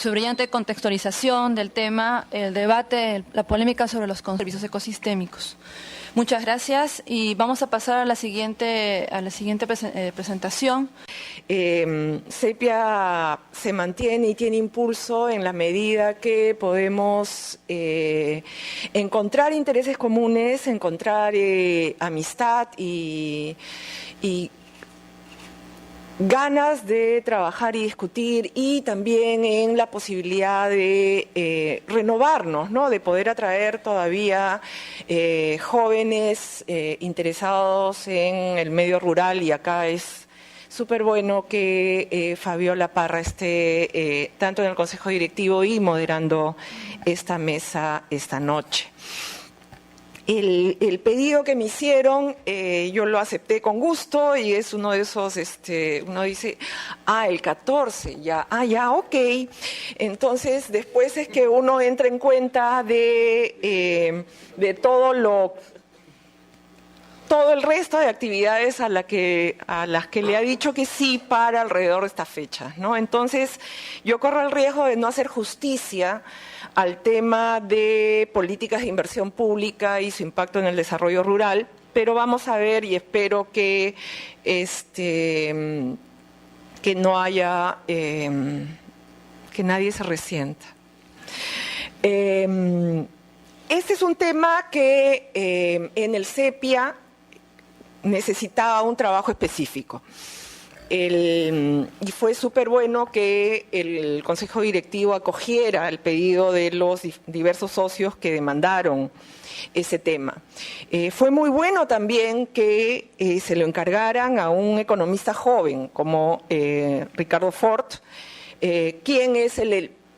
brillante contextualización del tema, el debate, la polémica sobre los servicios ecosistémicos. Muchas gracias y vamos a pasar a la siguiente presentación. Sepia se mantiene y tiene impulso en la medida que podemos encontrar intereses comunes, encontrar amistad y ganas de trabajar y discutir y también en la posibilidad de renovarnos, ¿no? De poder atraer todavía jóvenes interesados en el medio rural y acá es súper bueno que Fabiola Parra esté tanto en el Consejo Directivo y moderando esta mesa esta noche. El pedido que me hicieron, yo lo acepté con gusto y es uno de esos, uno dice, el 14, ya, ok. Entonces, después es que uno entra en cuenta de todo el resto de actividades a las que le ha dicho que sí para alrededor de esta fecha, ¿no? Entonces, yo corro el riesgo de no hacer justicia al tema de políticas de inversión pública y su impacto en el desarrollo rural, pero vamos a ver y espero que no haya, que nadie se resienta. Este es un tema que en el Sepia necesitaba un trabajo específico. Y fue súper bueno que el Consejo Directivo acogiera el pedido de los diversos socios que demandaron ese tema. Fue muy bueno también que se lo encargaran a un economista joven como Ricardo Fort, quien es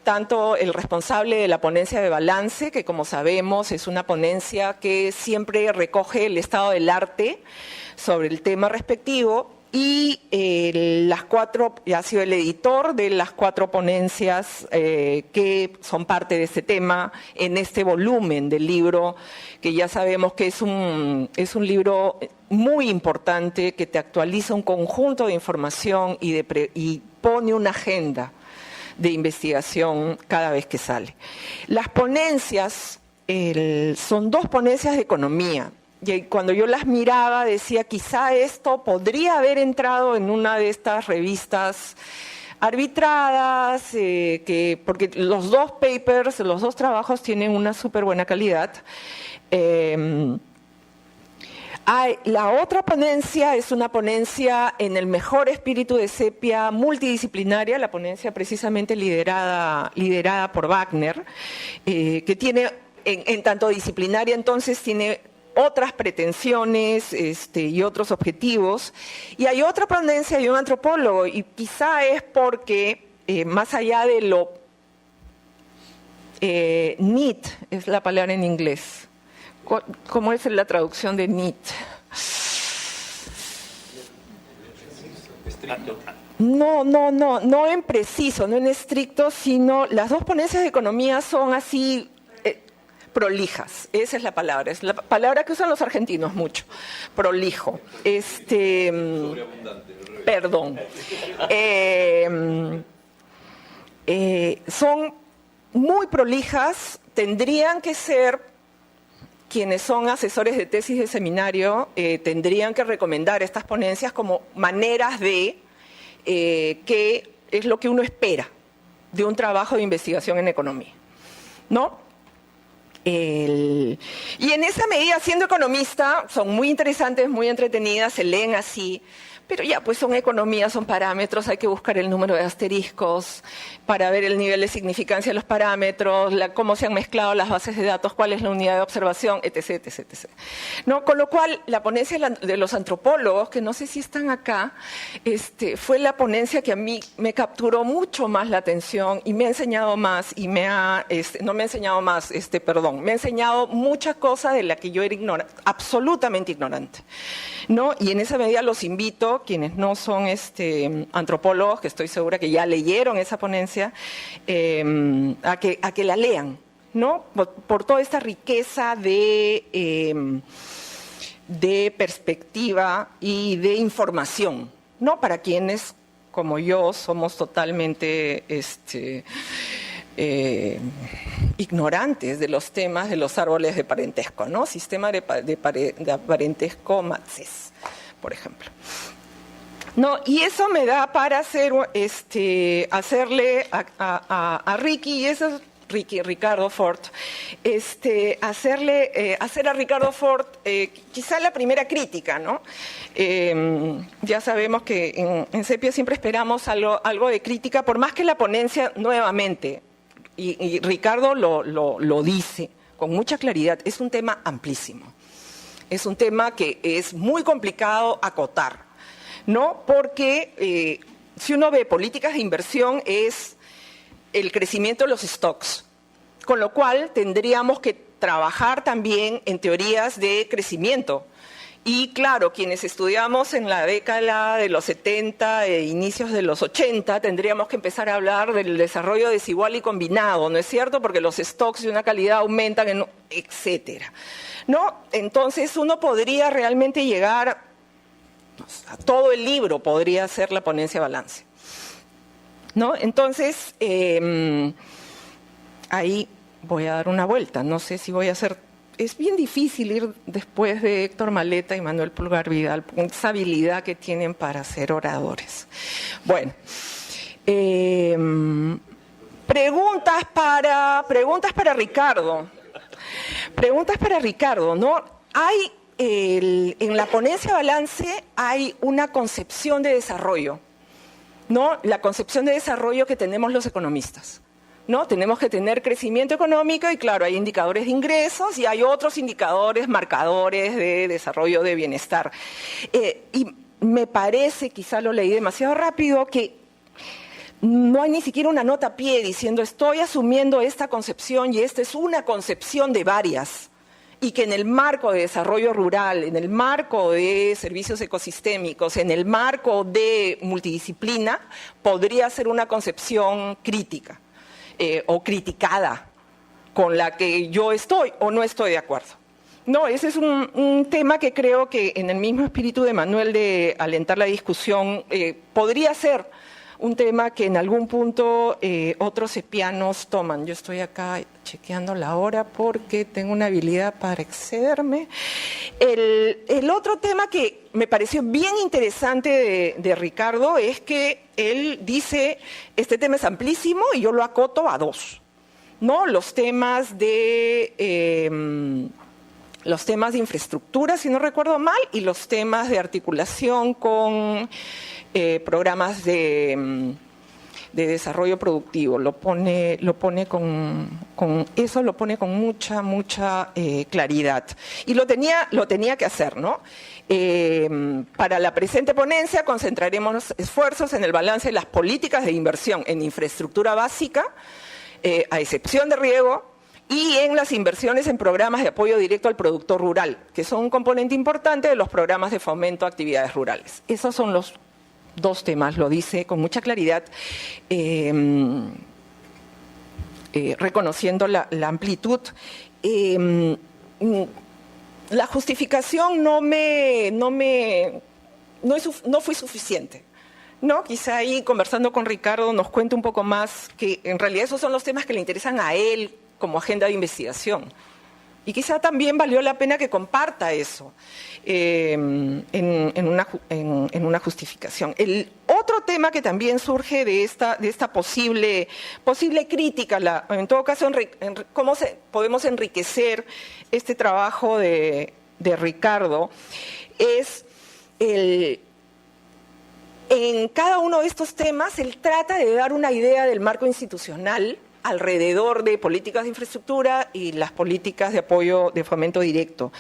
tanto el responsable de la ponencia de balance, que como sabemos es una ponencia que siempre recoge el estado del arte sobre el tema respectivo, y ha sido el editor de las 4 ponencias que son parte de este tema en este volumen del libro, que ya sabemos que es un libro muy importante que te actualiza un conjunto de información y pone una agenda de investigación cada vez que sale. Las ponencias son 2 ponencias de economía. Y cuando yo las miraba decía, quizá esto podría haber entrado en una de estas revistas arbitradas, porque los 2 papers, los 2 trabajos tienen una súper buena calidad. La otra ponencia es una ponencia en el mejor espíritu de Sepia, multidisciplinaria, la ponencia precisamente liderada por Wagner, que tiene, en tanto disciplinaria, entonces tiene otras pretensiones y otros objetivos. Y hay otra ponencia de un antropólogo, y quizá es porque, más allá de lo neat, es la palabra en inglés. ¿Cómo es la traducción de neat? No en preciso, no en estricto, sino las 2 ponencias de economía son así prolijas. Esa es la palabra que usan los argentinos mucho. Prolijo. Perdón. Son muy prolijas, tendrían que ser. Quienes son asesores de tesis de seminario tendrían que recomendar estas ponencias como maneras de qué es lo que uno espera de un trabajo de investigación en economía, ¿no? Y en esa medida, siendo economista, son muy interesantes, muy entretenidas, se leen así, pero ya, pues son economías, son parámetros, hay que buscar el número de asteriscos para ver el nivel de significancia de los parámetros, cómo se han mezclado las bases de datos, cuál es la unidad de observación, etc., etc., etc. ¿No? Con lo cual, la ponencia de los antropólogos, que no sé si están acá, fue la ponencia que a mí me capturó mucho más la atención y me ha enseñado más, y me ha enseñado muchas cosas de las que yo era absolutamente ignorante, ¿no? Y en esa medida los invito, quienes no son antropólogos, que estoy segura que ya leyeron esa ponencia, a que la lean, ¿no? Por toda esta riqueza de perspectiva y de información, ¿no? Para quienes, como yo, somos totalmente ignorantes de los temas de los árboles de parentesco, ¿no? Sistema de parentesco Matzes, por ejemplo. No, y eso me da para hacerle a Ricky, y eso es Ricardo Ford, hacer a Ricardo Ford quizá la primera crítica, ¿no? Ya sabemos que en Sepia siempre esperamos algo de crítica, por más que la ponencia nuevamente, y Ricardo lo dice con mucha claridad, es un tema amplísimo, es un tema que es muy complicado acotar, ¿no? Porque si uno ve políticas de inversión es el crecimiento de los stocks, con lo cual tendríamos que trabajar también en teorías de crecimiento. Y claro, quienes estudiamos en la década de los 70 e inicios de los 80, tendríamos que empezar a hablar del desarrollo desigual y combinado, ¿no es cierto? Porque los stocks de una calidad aumentan, etcétera, ¿no? Entonces uno podría realmente llegar a todo el libro, podría ser la ponencia balance, ¿no? Entonces, ahí voy a dar una vuelta, no sé si voy a hacer. Es bien difícil ir después de Héctor Maleta y Manuel Pulgar Vidal, con esa habilidad que tienen para ser oradores. Bueno, preguntas para Ricardo. Preguntas para Ricardo, ¿no? En la ponencia balance hay una concepción de desarrollo, ¿no? La concepción de desarrollo que tenemos los economistas, ¿no? Tenemos que tener crecimiento económico y claro, hay indicadores de ingresos y hay otros indicadores, marcadores de desarrollo de bienestar. Y me parece, quizá lo leí demasiado rápido, que no hay ni siquiera una nota a pie diciendo estoy asumiendo esta concepción y esta es una concepción de varias. y que en el marco de desarrollo rural, en el marco de servicios ecosistémicos, en el marco de multidisciplina, podría ser una concepción crítica o criticada con la que yo estoy o no estoy de acuerdo. No, ese es un tema que creo que en el mismo espíritu de Manuel de alentar la discusión podría ser un tema que en algún punto otros sepianos toman. Yo estoy acá chequeando la hora porque tengo una habilidad para excederme. El otro tema que me pareció bien interesante de Ricardo es que él dice, este tema es amplísimo y yo lo acoto a dos, ¿no? Los temas de infraestructura, si no recuerdo mal, y los temas de articulación con programas de desarrollo productivo. Lo pone con mucha claridad. Y lo tenía que hacer, ¿no? Para la presente ponencia concentraremos los esfuerzos en el balance de las políticas de inversión en infraestructura básica, a excepción de riego, y en las inversiones en programas de apoyo directo al productor rural, que son un componente importante de los programas de fomento a actividades rurales. Esos son los dos temas, lo dice con mucha claridad, reconociendo la amplitud. La justificación no fue suficiente, ¿no? Quizá ahí, conversando con Ricardo, nos cuente un poco más que en realidad esos son los temas que le interesan a él como agenda de investigación. Y quizá también valió la pena que comparta eso en una justificación. El otro tema que también surge de esta posible crítica, en todo caso, cómo podemos enriquecer este trabajo de Ricardo, es en cada uno de estos temas él trata de dar una idea del marco institucional alrededor de políticas de infraestructura y las políticas de apoyo de fomento directo.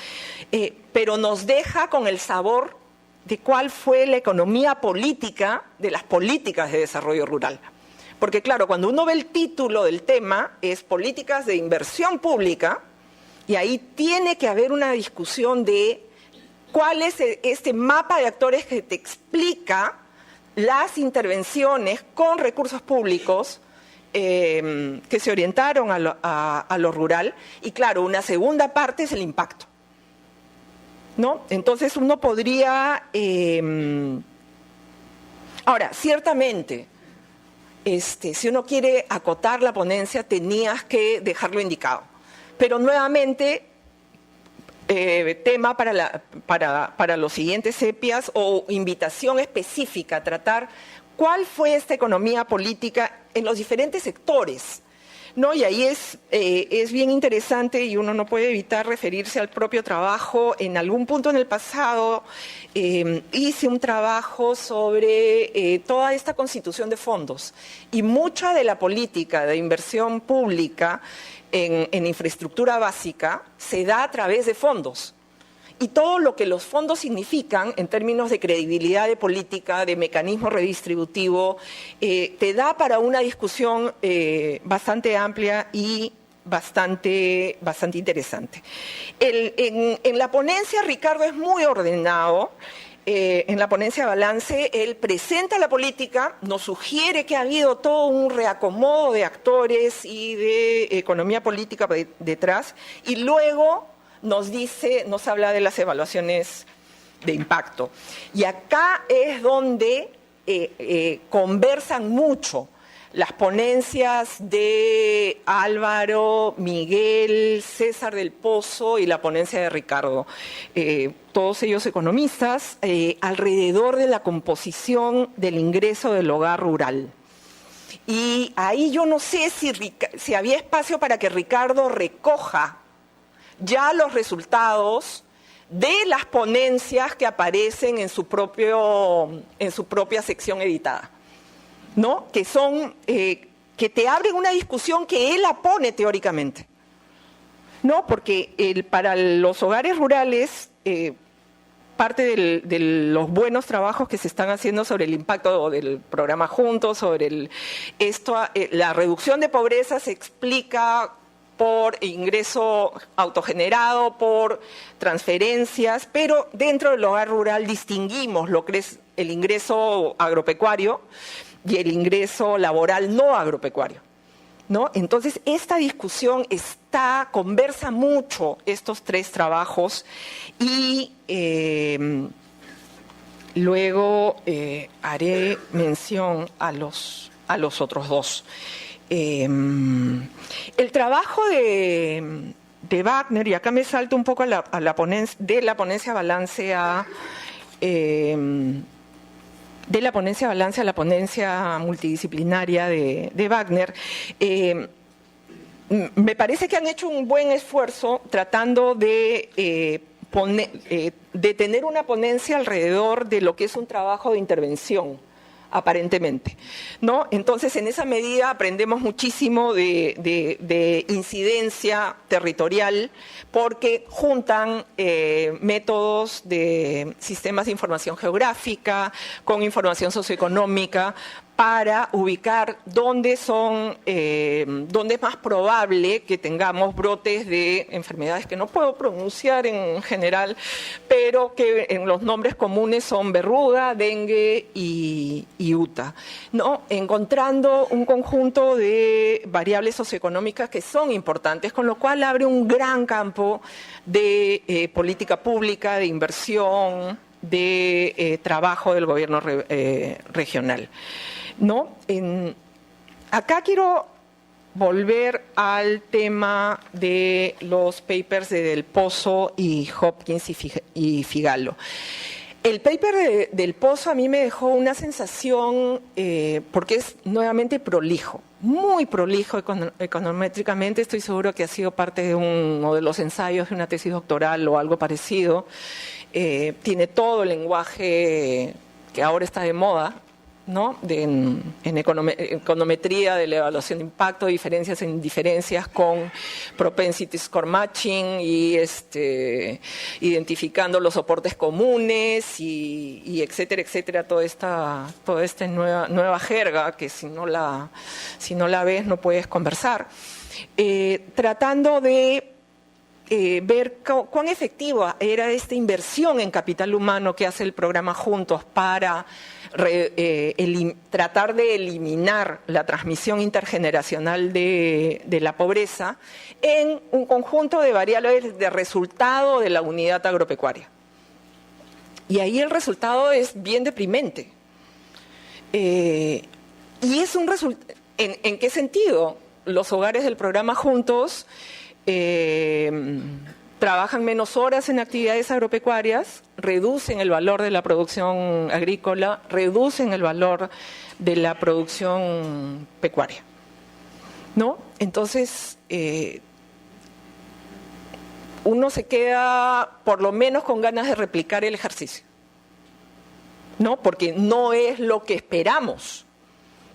Pero nos deja con el sabor de cuál fue la economía política de las políticas de desarrollo rural. Porque claro, cuando uno ve el título del tema, es políticas de inversión pública, y ahí tiene que haber una discusión de cuál es este mapa de actores que te explica las intervenciones con recursos públicos que se orientaron a lo rural, y claro, una segunda parte es el impacto, ¿no? Entonces uno podría... Ahora, ciertamente, si uno quiere acotar la ponencia, tenías que dejarlo indicado, pero nuevamente... tema para los siguientes sepias o invitación específica a tratar cuál fue esta economía política en los diferentes sectores, ¿no? Y ahí es bien interesante y uno no puede evitar referirse al propio trabajo. En algún punto en el pasado hice un trabajo sobre toda esta constitución de fondos, y mucha de la política de inversión pública en infraestructura básica se da a través de fondos. Y todo lo que los fondos significan en términos de credibilidad de política, de mecanismo redistributivo, te da para una discusión bastante amplia y bastante interesante. En la ponencia, Ricardo es muy ordenado. En la ponencia de balance, él presenta la política, nos sugiere que ha habido todo un reacomodo de actores y de economía política detrás, y luego nos habla de las evaluaciones de impacto. Y acá es donde conversan mucho las ponencias de Álvaro, Miguel, César del Pozo y la ponencia de Ricardo. Todos ellos economistas, alrededor de la composición del ingreso del hogar rural. Y ahí yo no sé si había espacio para que Ricardo recoja ya los resultados de las ponencias que aparecen en su propia sección editada, ¿no? Que son que te abren una discusión que él la pone teóricamente, ¿no? Porque para los hogares rurales, parte de los buenos trabajos que se están haciendo sobre el impacto del programa Juntos, sobre la reducción de pobreza, se explica por ingreso autogenerado, por transferencias, pero dentro del hogar rural distinguimos lo que es el ingreso agropecuario y el ingreso laboral no agropecuario, ¿no? Entonces, esta discusión conversa mucho estos tres trabajos y luego haré mención a los otros dos. El trabajo de Wagner, y acá me salto un poco a la ponencia balance a la ponencia multidisciplinaria de Wagner, me parece que han hecho un buen esfuerzo tratando de tener una ponencia alrededor de lo que es un trabajo de intervención, aparentemente, ¿no? Entonces, en esa medida aprendemos muchísimo de incidencia territorial, porque juntan métodos de sistemas de información geográfica con información socioeconómica para ubicar dónde es más probable que tengamos brotes de enfermedades que no puedo pronunciar en general, pero que en los nombres comunes son verruga, dengue y UTA, ¿no? Encontrando un conjunto de variables socioeconómicas que son importantes, con lo cual abre un gran campo de política pública, de inversión, de trabajo del gobierno regional, ¿no? Acá quiero volver al tema de los papers de Del Pozo y Hopkins y Figallo. El paper Del Pozo a mí me dejó una sensación, porque es nuevamente prolijo, muy prolijo econométricamente. Estoy seguro que ha sido parte de uno de los ensayos de una tesis doctoral o algo parecido. Tiene todo el lenguaje que ahora está de moda, ¿no? En econometría de la evaluación de impacto, diferencias e indiferencias con propensity score matching y identificando los soportes comunes y etcétera, etcétera, toda esta nueva jerga que si no la ves no puedes conversar, tratando de ver cuán efectiva era esta inversión en capital humano que hace el programa Juntos para tratar de eliminar la transmisión intergeneracional de la pobreza en un conjunto de variables de resultado de la unidad agropecuaria. Y ahí el resultado es bien deprimente. Y es un resultado. ¿En qué sentido? Los hogares del programa Juntos trabajan menos horas en actividades agropecuarias, reducen el valor de la producción agrícola, reducen el valor de la producción pecuaria, ¿no? Entonces, uno se queda por lo menos con ganas de replicar el ejercicio, ¿no? Porque no es lo que esperamos.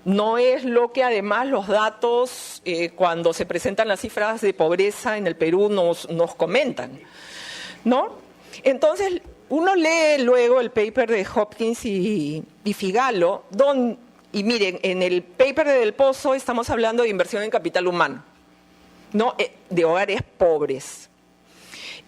No es lo que además los datos, cuando se presentan las cifras de pobreza en el Perú, nos comentan, ¿no? Entonces, uno lee luego el paper de Hopkins y Figallo, y miren, en el paper de Del Pozo estamos hablando de inversión en capital humano, ¿no? De hogares pobres.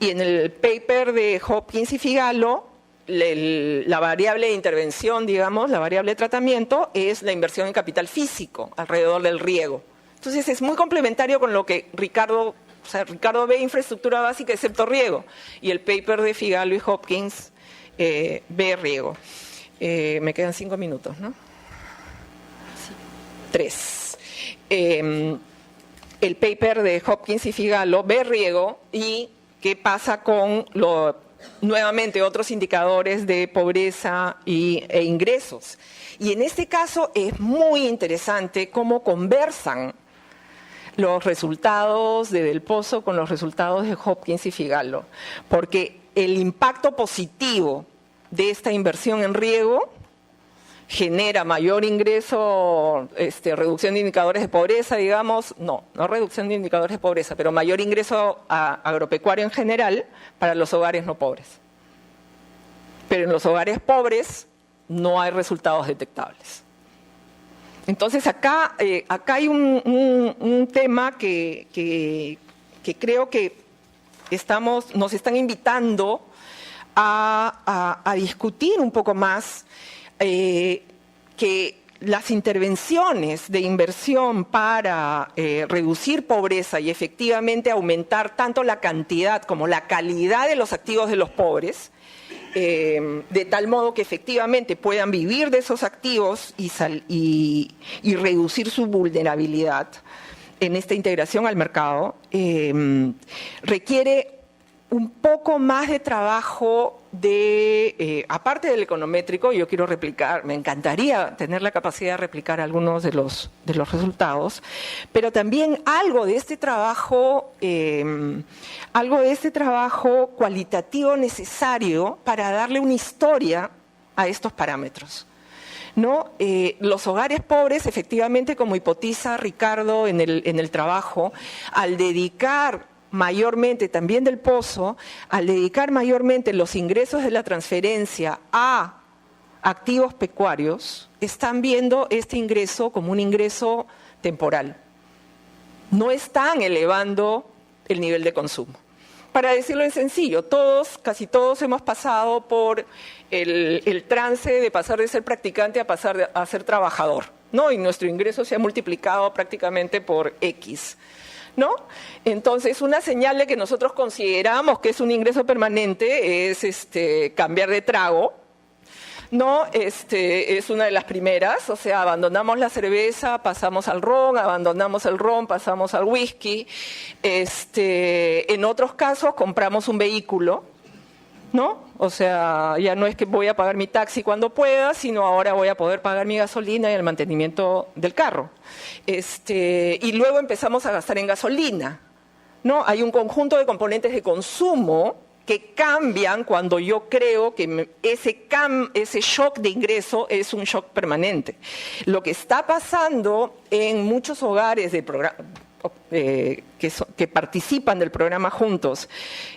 Y en el paper de Hopkins y Figallo, la variable de intervención, digamos, la variable de tratamiento es la inversión en capital físico alrededor del riego. Entonces es muy complementario con lo que Ricardo ve infraestructura básica excepto riego, y el paper de Figallo y Hopkins ve riego. Me quedan 5 minutos, ¿no? 3. El paper de Hopkins y Figallo ve riego y qué pasa con nuevamente otros indicadores de pobreza e ingresos. Y en este caso es muy interesante cómo conversan los resultados de Del Pozo con los resultados de Hopkins y Figallo, porque el impacto positivo de esta inversión en riego genera mayor ingreso, reducción de indicadores de pobreza, digamos, no reducción de indicadores de pobreza, pero mayor ingreso agropecuario en general para los hogares no pobres. Pero en los hogares pobres no hay resultados detectables. Entonces acá hay un tema que que creo que nos están invitando a discutir un poco más, que las intervenciones de inversión para reducir pobreza y efectivamente aumentar tanto la cantidad como la calidad de los activos de los pobres, de tal modo que efectivamente puedan vivir de esos activos y reducir su vulnerabilidad en esta integración al mercado, requiere un poco más de trabajo aparte del econométrico. Yo quiero replicar, me encantaría tener la capacidad de replicar algunos de los resultados, pero también algo de este trabajo cualitativo necesario para darle una historia a estos parámetros, ¿no? Los hogares pobres, efectivamente, como hipotiza Ricardo en el trabajo, al dedicar mayormente, también del Pozo, al dedicar mayormente los ingresos de la transferencia a activos pecuarios, están viendo este ingreso como un ingreso temporal. No están elevando el nivel de consumo. Para decirlo en sencillo, casi todos hemos pasado por el trance de pasar de ser practicante a pasar a ser trabajador, ¿no? Y nuestro ingreso se ha multiplicado prácticamente por X, ¿no? Entonces, una señal de que nosotros consideramos que es un ingreso permanente es cambiar de trago, ¿no? Es una de las primeras, o sea, abandonamos la cerveza, pasamos al ron, abandonamos el ron, pasamos al whisky. En otros casos compramos un vehículo, ¿no? O sea, ya no es que voy a pagar mi taxi cuando pueda, sino ahora voy a poder pagar mi gasolina y el mantenimiento del carro. Y luego empezamos a gastar en gasolina, ¿no? Hay un conjunto de componentes de consumo que cambian cuando yo creo que ese shock de ingreso es un shock permanente. Lo que está pasando en muchos hogares de que participan del programa Juntos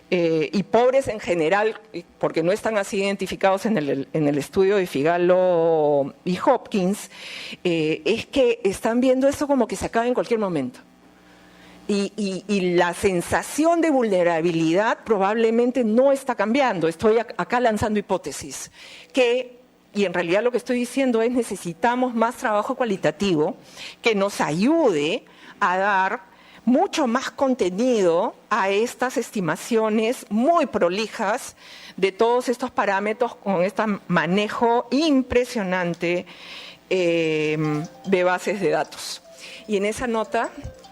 y pobres en general, porque no están así identificados en el estudio de Figalo y Hopkins, es que están viendo eso como que se acaba en cualquier momento. Y la sensación de vulnerabilidad probablemente no está cambiando. Estoy acá lanzando hipótesis y en realidad lo que estoy diciendo es necesitamos más trabajo cualitativo que nos ayude a dar mucho más contenido a estas estimaciones muy prolijas de todos estos parámetros con este manejo impresionante de bases de datos. Y en esa nota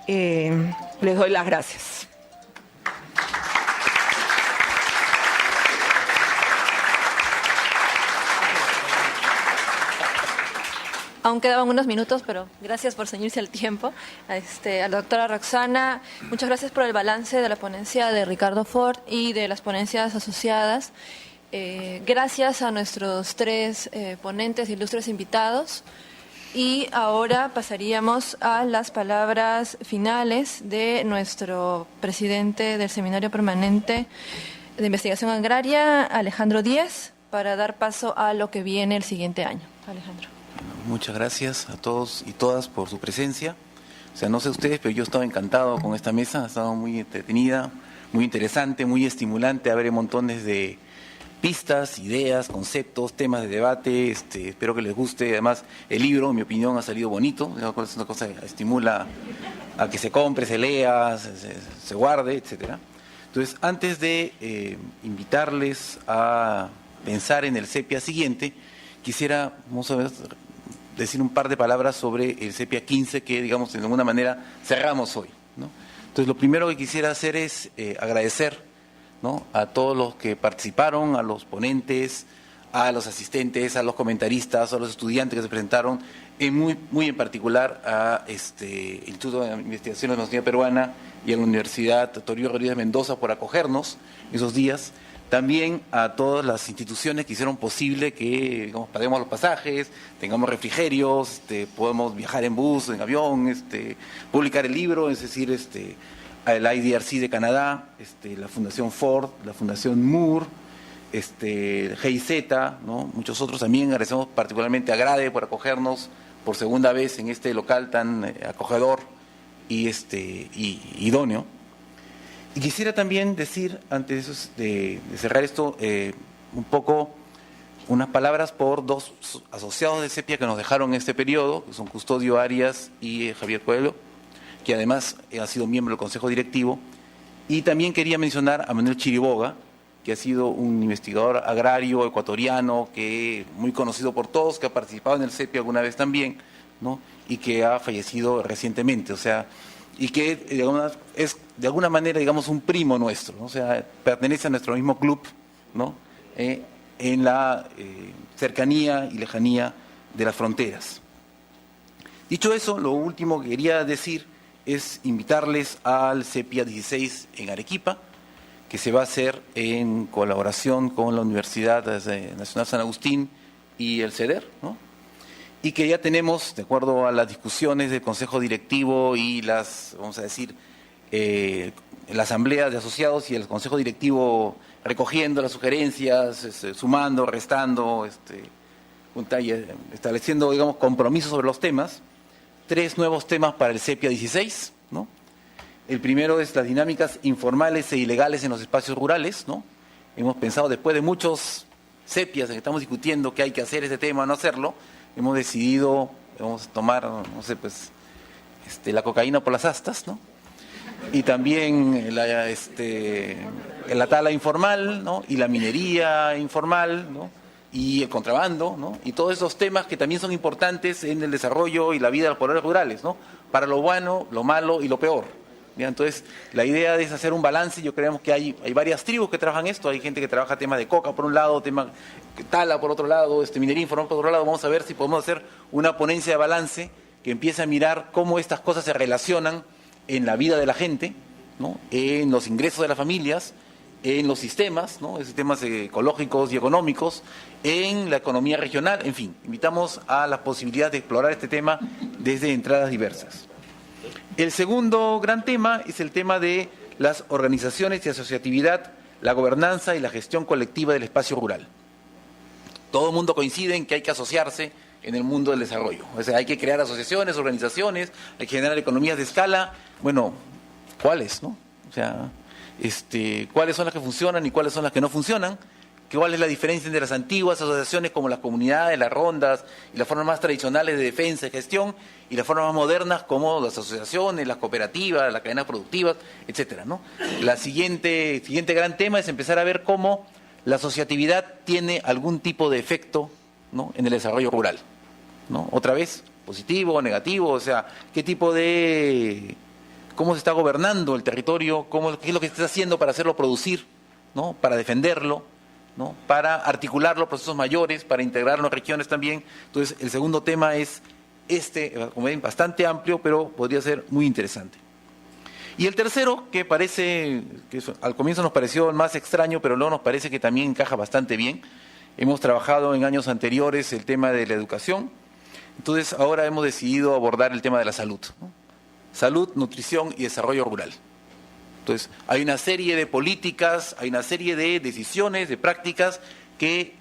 les doy las gracias. Aún quedaban unos minutos, pero gracias por ceñirse al tiempo. A la doctora Roxana, muchas gracias por el balance de la ponencia de Ricardo Fort y de las ponencias asociadas. Gracias a nuestros tres ponentes, ilustres invitados. Y ahora pasaríamos a las palabras finales de nuestro presidente del Seminario Permanente de Investigación Agraria, Alejandro Díez, para dar paso a lo que viene el siguiente año. Alejandro. Muchas gracias a todos y todas por su presencia. O sea, no sé ustedes, pero yo he estado encantado con esta mesa, ha estado muy entretenida, muy interesante, muy estimulante. Abre montones de pistas, ideas, conceptos, temas de debate. Espero que les guste. Además, el libro, en mi opinión, ha salido bonito. Es una cosa que estimula a que se compre, se lea, se guarde, etcétera. Entonces, antes de invitarles a pensar en el CEPIA siguiente, quisiera, vamos a ver, decir un par de palabras sobre el CEPIA 15 que, digamos, de alguna manera cerramos hoy, ¿no? Entonces, lo primero que quisiera hacer es agradecer, ¿no?, a todos los que participaron, a los ponentes, a los asistentes, a los comentaristas, a los estudiantes que se presentaron, muy en particular a Instituto de Investigación de la Universidad Peruana y a la Universidad Toribio Rodríguez Mendoza por acogernos esos días. También a todas las instituciones que hicieron posible que, digamos, paguemos los pasajes, tengamos refrigerios, podemos viajar en bus, en avión, publicar el libro, es decir, el IDRC de Canadá, la Fundación Ford, la Fundación Moore, el GIZ, ¿no? Muchos otros también. Agradecemos particularmente a Grade por acogernos por segunda vez en este local tan acogedor y idóneo. Y quisiera también decir, antes de cerrar esto, un poco unas palabras por dos asociados de Sepia que nos dejaron en este periodo, que son Custodio Arias y Javier Coelho, que además ha sido miembro del Consejo Directivo. Y también quería mencionar a Manuel Chiriboga, que ha sido un investigador agrario ecuatoriano, que muy conocido por todos, que ha participado en el Sepia alguna vez también, ¿no? Y que ha fallecido recientemente, o sea, y que es de alguna manera, digamos, un primo nuestro, ¿no? O sea, pertenece a nuestro mismo club, ¿no? En la cercanía y lejanía de las fronteras. Dicho eso, lo último que quería decir es invitarles al Sepia 16 en Arequipa, que se va a hacer en colaboración con la Universidad Nacional San Agustín y el CEDER, ¿no? Y que ya tenemos, de acuerdo a las discusiones del Consejo Directivo y las, vamos a decir, la Asamblea de Asociados y el Consejo Directivo recogiendo las sugerencias, sumando, restando, estableciendo, digamos, compromisos sobre los temas, 3 nuevos temas para el Sepia 16, ¿no? El primero es las dinámicas informales e ilegales en los espacios rurales, ¿no? Hemos pensado, después de muchos Sepias en que estamos discutiendo qué hay que hacer ese tema o no hacerlo, hemos decidido, vamos a tomar, no sé, pues, la cocaína por las astas, ¿no? Y también la tala informal, ¿no? Y la minería informal, ¿no? Y el contrabando, ¿no? Y todos esos temas que también son importantes en el desarrollo y la vida de los pobladores rurales, ¿no? Para lo bueno, lo malo y lo peor. ¿Ya? Entonces, la idea es hacer un balance. Yo creemos que hay varias tribus que trabajan esto. Hay gente que trabaja temas de coca por un lado, tema tala por otro lado, minería informal por otro lado. Vamos a ver si podemos hacer una ponencia de balance que empiece a mirar cómo estas cosas se relacionan en la vida de la gente, ¿no? En los ingresos de las familias, en los sistemas, ¿no? Sistemas ecológicos y económicos, en la economía regional, en fin. Invitamos a la posibilidad de explorar este tema desde entradas diversas. El segundo gran tema es el tema de las organizaciones y asociatividad, la gobernanza y la gestión colectiva del espacio rural. Todo el mundo coincide en que hay que asociarse en el mundo del desarrollo. O sea, hay que crear asociaciones, organizaciones, hay que generar economías de escala. Bueno, ¿cuáles, no? O sea, ¿cuáles son las que funcionan y cuáles son las que no funcionan? ¿Cuál es la diferencia entre las antiguas asociaciones como las comunidades, las rondas y las formas más tradicionales de defensa y gestión y las formas más modernas como las asociaciones, las cooperativas, las cadenas productivas, etcétera, ¿no? La siguiente gran tema es empezar a ver cómo la asociatividad tiene algún tipo de efecto, ¿no? En el desarrollo rural, ¿no? Otra vez, positivo o negativo, o sea, qué tipo de... cómo se está gobernando el territorio, qué es lo que se está haciendo para hacerlo producir, ¿no? Para defenderlo, ¿no? Para articular los procesos mayores, para integrar las regiones también. Entonces, el segundo tema es como ven, bastante amplio, pero podría ser muy interesante. Y el tercero, que al comienzo nos pareció el más extraño, pero luego nos parece que también encaja bastante bien. Hemos trabajado en años anteriores el tema de la educación, entonces ahora hemos decidido abordar el tema de la salud, ¿no? Salud, nutrición y desarrollo rural. Entonces, hay una serie de políticas, hay una serie de decisiones, de prácticas que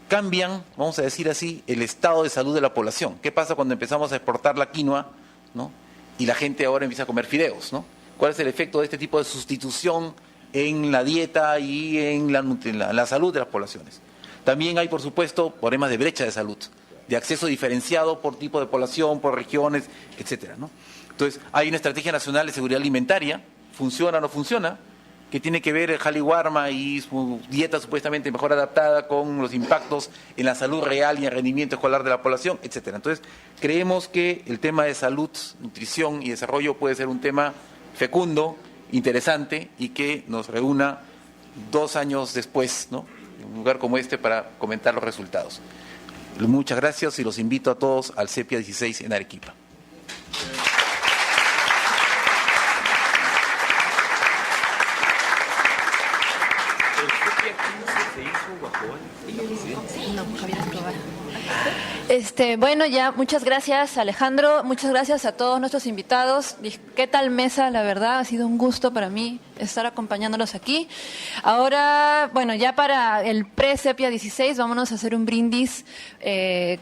cambian, vamos a decir así, el estado de salud de la población. ¿Qué pasa cuando empezamos a exportar la quinoa, ¿no? Y la gente ahora empieza a comer fideos, ¿no? ¿Cuál es el efecto de este tipo de sustitución en la dieta y en la salud de las poblaciones? También hay, por supuesto, problemas de brecha de salud, de acceso diferenciado por tipo de población, por regiones, etcétera, ¿no? Entonces, hay una estrategia nacional de seguridad alimentaria, funciona o no funciona, que tiene que ver el Jaliwarma y su dieta supuestamente mejor adaptada con los impactos en la salud real y en el rendimiento escolar de la población, etcétera. Entonces, creemos que el tema de salud, nutrición y desarrollo puede ser un tema fecundo, interesante y que nos reúna 2 años después, ¿no? En un lugar como este para comentar los resultados. Muchas gracias y los invito a todos al Sepia 16 en Arequipa. Bueno, ya, muchas gracias, Alejandro, muchas gracias a todos nuestros invitados. ¿Qué tal mesa? La verdad, ha sido un gusto para mí estar acompañándolos aquí. Ahora, bueno, ya para el pre-Sepia 16, vámonos a hacer un brindis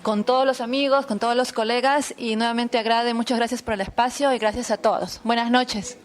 con todos los amigos, con todos los colegas, y nuevamente muchas gracias por el espacio y gracias a todos. Buenas noches.